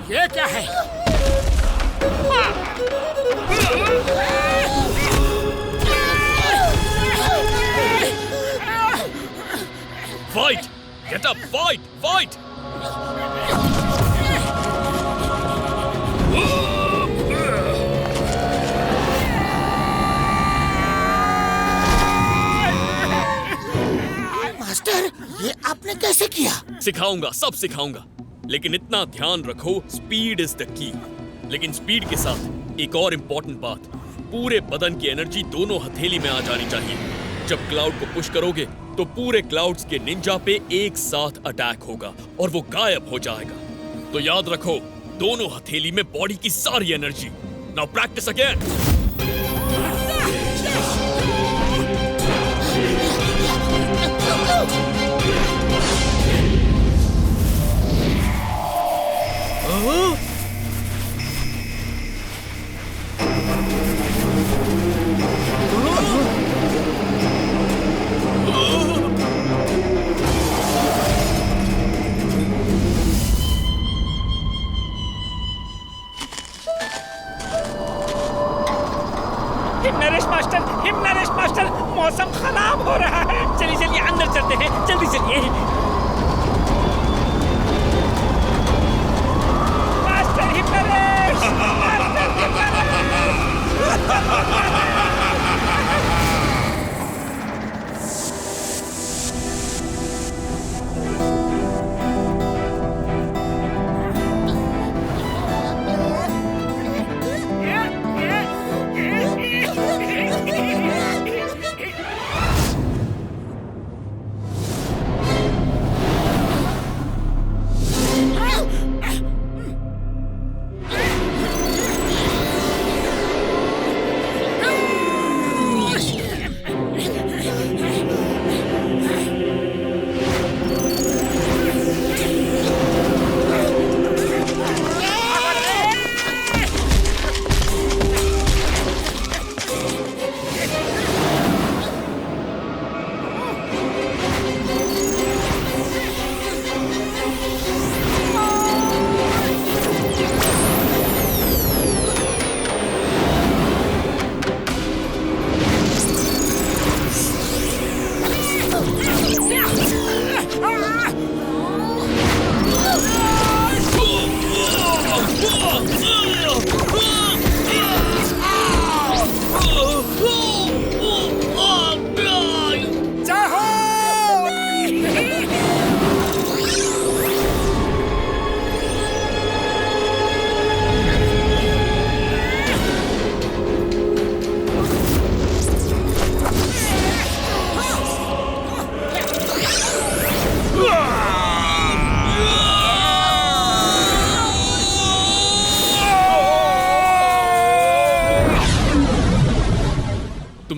ये क्या है? Fight, get up, fight fight. Master, ये आपने कैसे किया? सिखाऊंगा, सब सिखाऊंगा, लेकिन इतना ध्यान रखो, स्पीड इज द की। लेकिन स्पीड के साथ एक और इम्पोर्टेंट बात, पूरे बदन की एनर्जी दोनों हथेली में आ जानी चाहिए। जब क्लाउड को पुश करोगे तो पूरे क्लाउड्स के निंजा पे एक साथ अटैक होगा और वो गायब हो जाएगा। तो याद रखो, दोनों हथेली में बॉडी की सारी energy. Now practice again. Naresh master, मौसम खराब हो रहा है। चलिए चलिए अंदर चलते हैं, जल्दी चलिए। मास्टर हिमनरेश, मास्टर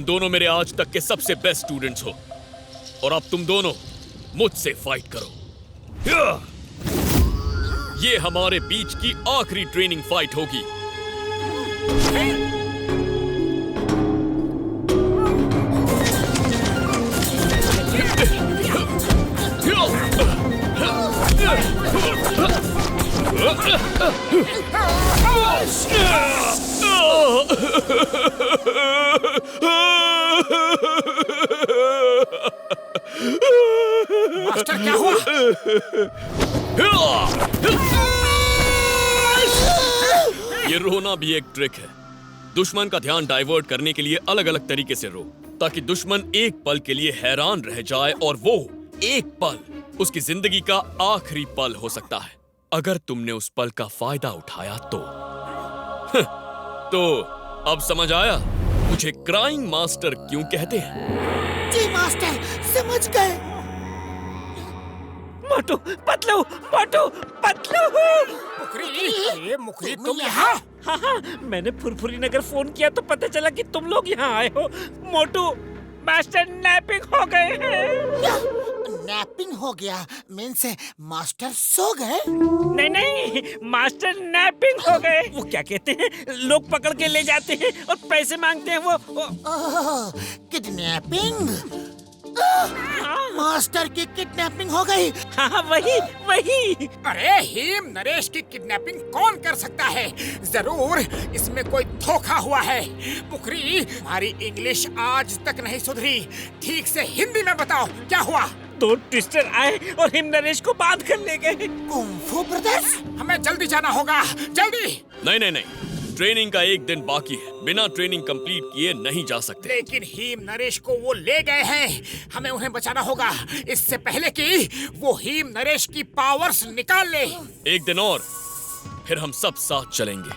दोनों मेरे आज तक के सबसे बेस्ट स्टूडेंट्स हो, और अब तुम दोनों मुझसे फाइट करो। ये हमारे बीच की आखिरी ट्रेनिंग फाइट होगी। मास्टर क्या हुआ? ये रोना भी एक ट्रिक है। दुश्मन का ध्यान डाइवर्ट करने के लिए अलग अलग तरीके से रो, ताकि दुश्मन एक पल के लिए हैरान रह जाए और वो एक पल उसकी जिंदगी का आखिरी पल हो सकता है। अगर तुमने उस पल का फायदा उठाया तो अब समझ आया मुझे क्राइंग मास्टर क्यों कहते हैं? जी मास्टर, समझ गए। मोटू पतलू, मोटू पतलू। मुखरी तुम यहाँ? हाँ, मैंने फुरफुरी नगर फोन किया तो पता चला कि तुम लोग यहाँ आए हो। मोटू, मास्टर नैपिंग हो गए हैं। नैपिंग हो गया मीन्स मास्टर सो गए? नहीं, मास्टर नैपिंग हो गए। वो क्या कहते हैं, लोग पकड़ के ले जाते हैं और पैसे मांगते हैं वो किडनैपिंग? मास्टर की किडनैपिंग हो गई? हाँ, वही। अरे हिम नरेश की किडनैपिंग कौन कर सकता है? जरूर इसमें कोई धोखा हुआ है। मुखरी, हमारी इंग्लिश आज तक नहीं सुधरी। ठीक से हिंदी में बताओ क्या हुआ? 2 ट्विस्टर आए और हिम नरेश को बांध कर ले गए। Kung fu brothers? हमें जल्दी जाना होगा, जल्दी। नहीं, ट्रेनिंग का एक दिन बाकी है। बिना ट्रेनिंग कंप्लीट किए नहीं जा सकते। लेकिन हिम नरेश को वो ले गए हैं, हमें उन्हें बचाना होगा इससे पहले कि वो हिम नरेश की पावर्स निकाल ले। एक दिन और फिर हम सब साथ चलेंगे।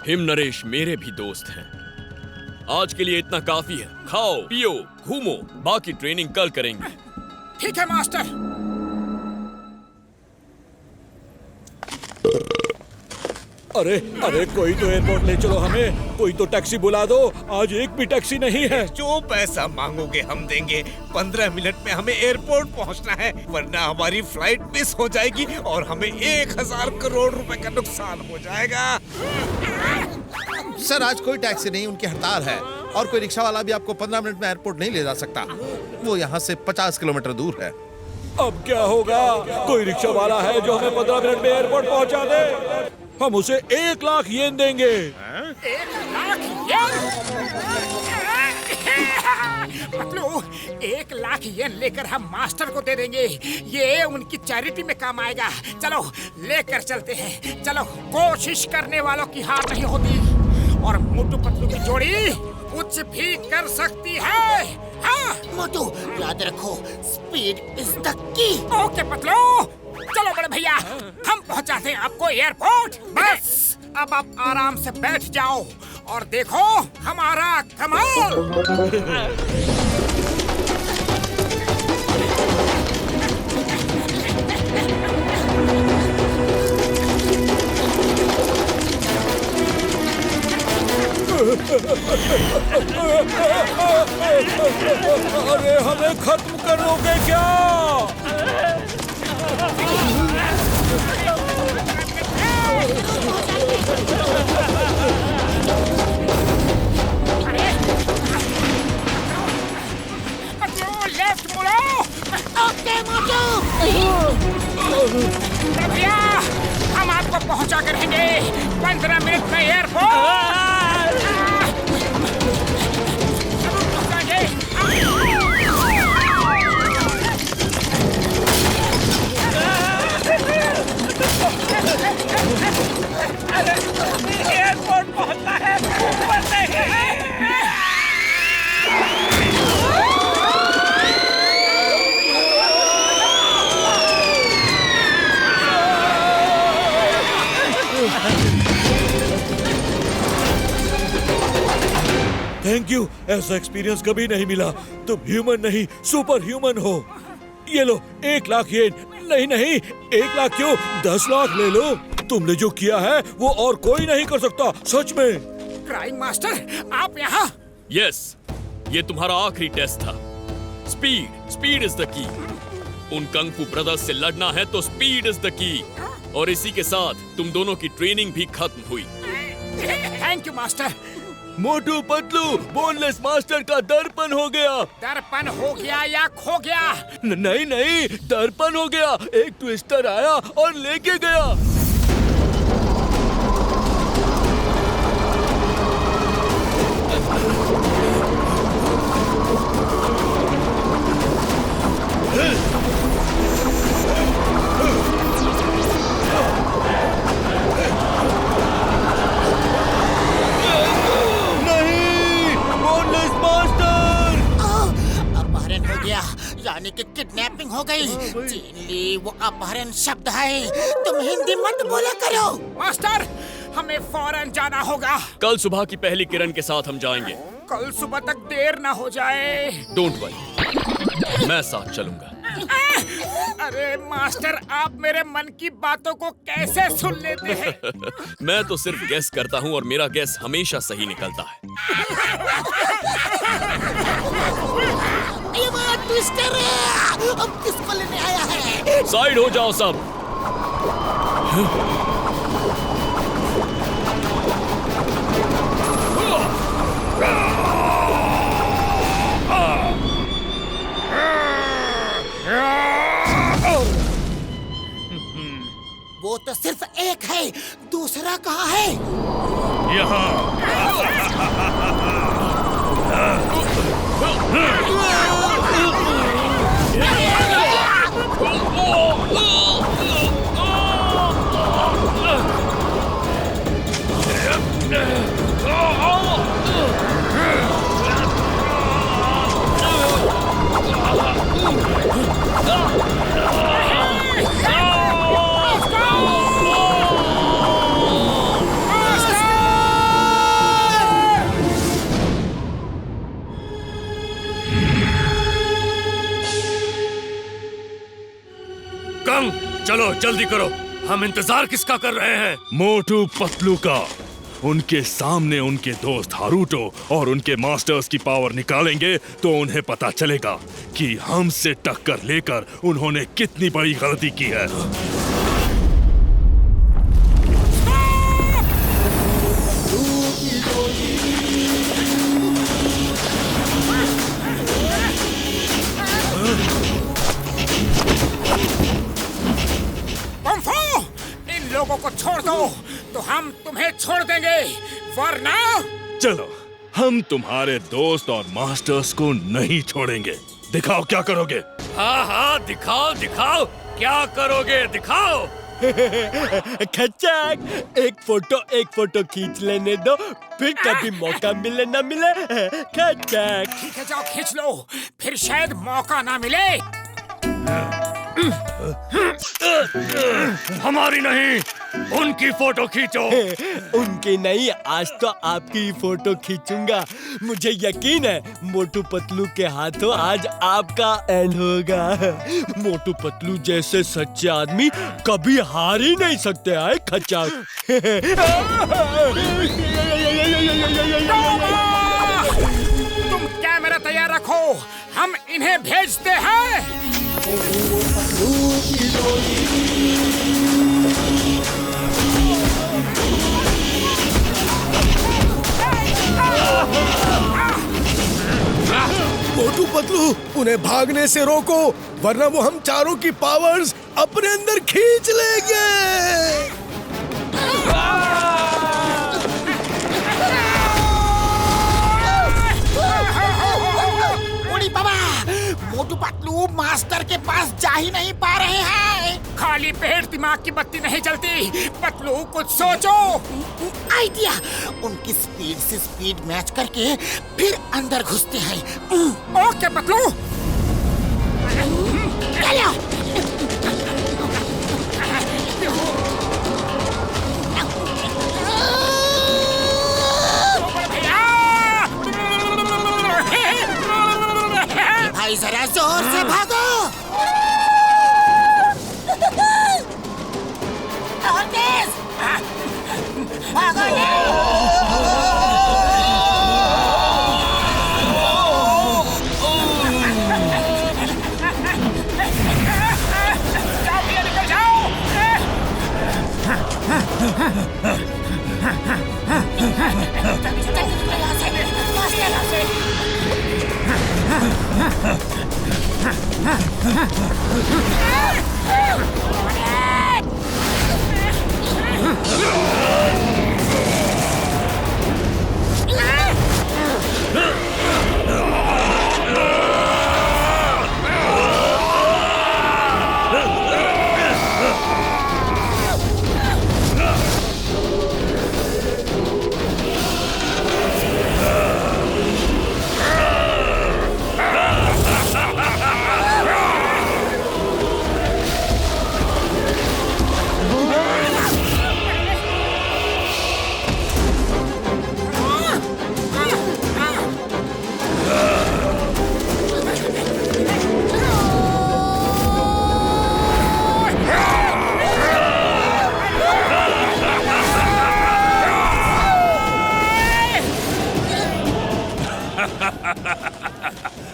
हिम नरेश मेरे भी दोस्त हैं। आज के लिए इतना काफी है। खाओ, पियो, घूमो, बाकी ट्रेनिंग कल करेंगे। ठीक है मास्टर। अरे कोई तो एयरपोर्ट ले चलो हमें, कोई तो टैक्सी बुला दो। आज एक भी टैक्सी नहीं है। जो पैसा मांगोगे हम देंगे। 15 मिनट में हमें एयरपोर्ट पहुंचना है, वरना हमारी फ्लाइट मिस हो जाएगी और हमें 1000 करोड़ रुपए का नुकसान हो जाएगा। सर आज कोई टैक्सी नहीं, उनकी हड़ताल है और कोई रिक्शा वाला भी आपको 15 मिनट में एयरपोर्ट नहीं ले जा सकता। वो यहाँ से 50 किलोमीटर दूर है। अब क्या होगा? कोई रिक्शा वाला है जो हमें 15 मिनट में एयरपोर्ट पहुंचा दे? हम उसे 1 लाख येन देंगे। 1 लाख येन? पतलू, 1 लाख येन लेकर हम मास्टर को दे देंगे। ये उनकी चैरिटी में काम आएगा। चलो लेकर चलते हैं। चलो, कोशिश करने वालों की हार नहीं होती और मोटू पतलू की जोड़ी कुछ भी कर सकती है। हाँ मोटू, याद रखो, स्पीड इज द की। ओके पतलू, चलो बड़े भैया, हम पहुंचाते हैं आपको एयरपोर्ट। बस अब आप आराम से बैठ जाओ और देखो हमारा कमाल। अरे हमें खत्म करोगे क्या? लेफ्ट मुड़ो। ओके मोटू। भैया, हम आपको पहुंचा कर रहेंगे 15 मिनट में एयरपोर्ट। एयरपोर्ट पहुंचना है, ऊपर नहीं। थैंक यू, ऐसा एक्सपीरियंस कभी नहीं मिला। तुम ह्यूमन नहीं, सुपर ह्यूमन हो। ये लो 1 लाख येन। नहीं, 1 लाख क्यों, 10 लाख ले लो। तुमने जो किया है वो और कोई नहीं कर सकता, सच में। क्राइंग मास्टर, आप यहाँ? यस, ये तुम्हारा आखिरी टेस्ट था। स्पीड इज द की। उन कंग फू ब्रदर्स से लड़ना है तो स्पीड इज द की। और इसी के साथ तुम दोनों की ट्रेनिंग भी खत्म हुई। Thank you master. Motu Patlu, boneless master का दर्पण हो गया। दर्पण हो गया या खो गया? नहीं, दर्पण हो गया। एक ट्विस्टर आया और लेके गया। मिसअंडरस्टैंडिंग हो गई। चीनली वो अपहरण शब्द है, तुम हिंदी मत बोला करो। मास्टर, हमें फौरन जाना होगा। कल सुबह की पहली किरण के साथ हम जाएंगे। कल सुबह तक देर ना हो जाए। डोंट वरी, मैं साथ चलूंगा। अरे मास्टर, आप मेरे मन की बातों को कैसे सुन लेते हैं? मैं तो सिर्फ गेस करता हूँ और मेरा गेस हमेशा सही निकलता है। ये बात ट्विस्टर है। अब किसको लेने आया है? साइड हो जाओ सब। वो तो सिर्फ एक है, दूसरा कहाँ है? कंग, चलो जल्दी करो। हम इंतजार किसका कर रहे हैं? मोटू पतलू का। उनके सामने उनके दोस्त हारूटो और उनके मास्टर्स की पावर निकालेंगे तो उन्हें पता चलेगा कि हमसे टक्कर लेकर उन्होंने कितनी बड़ी गलती की है। इन लोगों को छोड़ दो तो हम तुम्हें छोड़ देंगे, वरना चलो, हम तुम्हारे दोस्त और मास्टर्स को नहीं छोड़ेंगे। दिखाओ क्या करोगे। हाँ हाँ, दिखाओ दिखाओ, क्या करोगे दिखाओ। खच्चक, एक फोटो खींच लेने दो, फिर कभी मौका मिले ना मिले। खच्चक, ठीक है, जाओ खींच लो, फिर शायद मौका ना मिले। हमारी नहीं, उनकी फोटो खींचो। उनकी नहीं, आज तो आपकी फोटो खींचूंगा। मुझे यकीन है मोटू पतलू के हाथों आज आपका एंड होगा। मोटू पतलू जैसे सच्चे आदमी कभी हार ही नहीं सकते हैं खच्चक। तुम कैमरा तैयार रखो, हम इन्हें भेजते हैं। मोटू पतलू, उन्हें भागने से रोको, वरना वो हम चारों की पावर्स अपने अंदर खींच लेंगे। उड़ी बाबा, मोटू पतलू मास्टर के पास जा ही नहीं पा रहे हैं। खाली पेट दिमाग की बत्ती नहीं जलती। पतलू, कुछ सोचो। आइडिया, उनकी स्पीड से स्पीड मैच करके फिर अंदर घुसते हैं। ओके पतलू। चलो। भाई जरा जोर से भागो। और तेज भागो। जाओ भैया, निकल जाओ।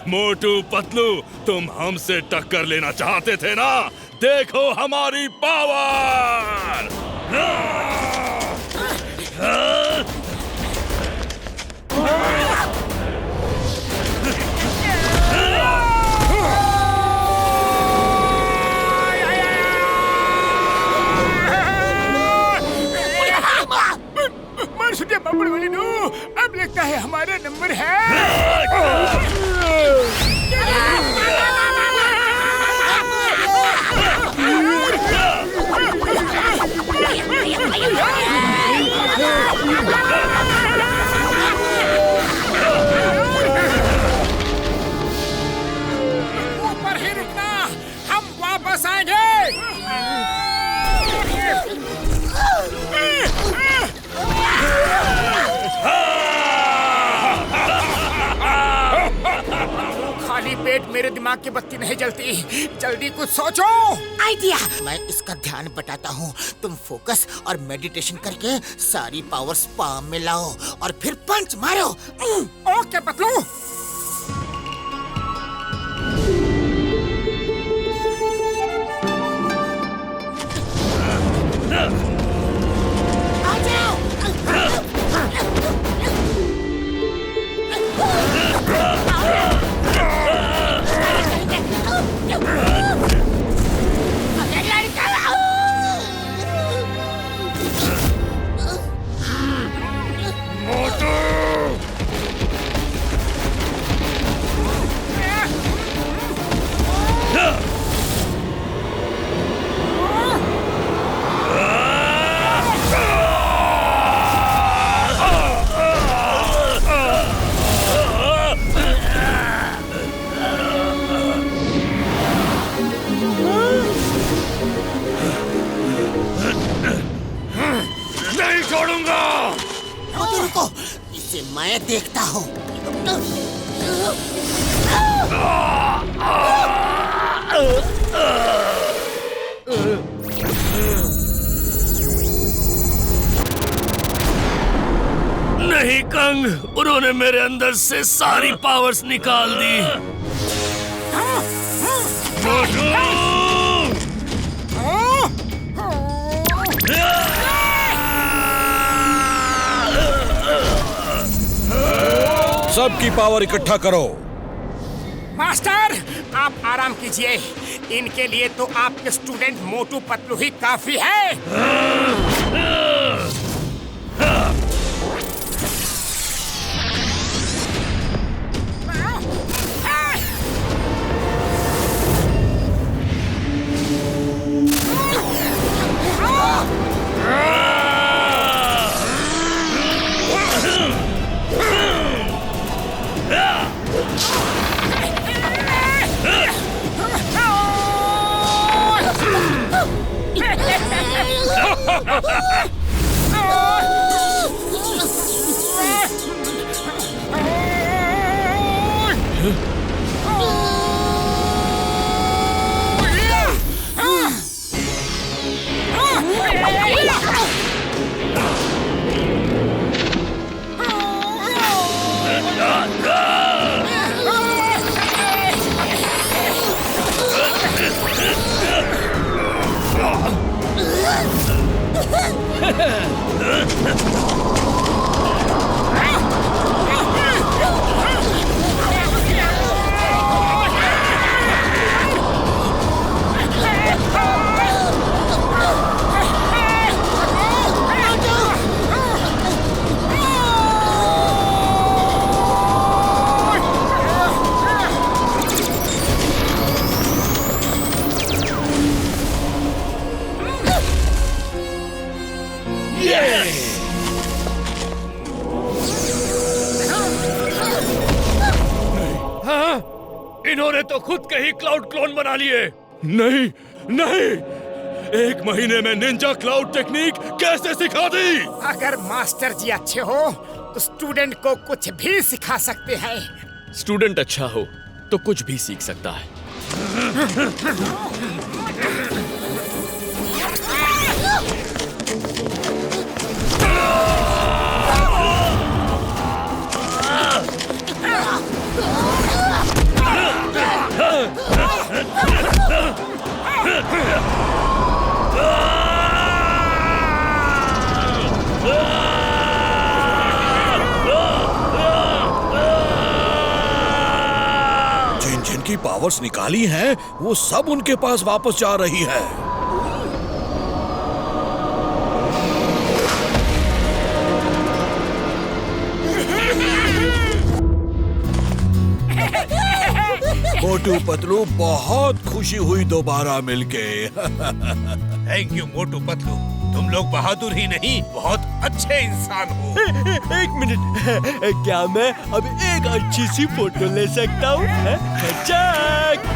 मोटू पतलू, तुम हमसे टक्कर लेना चाहते थे ना? देखो हमारी पावर! बबड़ वाली नो, अब लगता है हमारा नंबर है। ऊपर ही रुकना, हम वापस आएंगे। खाली पेट मेरे दिमाग की बत्ती नहीं जलती, जल्दी कुछ सोचो। आइडिया, मैं इसका ध्यान बटाता हूँ, तुम फोकस और मेडिटेशन करके सारी पावर्स पाम में लाओ और फिर पंच मारो। ओके पतलू। रुको, इसे मैं देखता हूँ। नहीं कंग, उन्होंने मेरे अंदर से सारी पावर्स निकाल दी। सबकी पावर इकट्ठा करो। मास्टर, आप आराम कीजिए, इनके लिए तो आपके स्टूडेंट मोटू पतलू ही काफी है। इन्होंने तो खुद के ही क्लाउड क्लोन बना लिए। नहीं नहीं, 1 महीने में निंजा क्लाउड टेक्निक कैसे सिखा दी? अगर मास्टर जी अच्छे हो तो स्टूडेंट को कुछ भी सिखा सकते हैं। स्टूडेंट अच्छा हो तो कुछ भी सीख सकता है। जी पावर्स निकाली हैं, वो सब उनके पास वापस जा रही है। मोटू पतलू, बहुत खुशी हुई दोबारा मिलके। थैंक यू मोटू पतलू, तुम लोग बहादुर ही नहीं बहुत अच्छे इंसान हो। एक मिनट, क्या मैं अब एक अच्छी सी फोटो ले सकता हूँ? खचाक!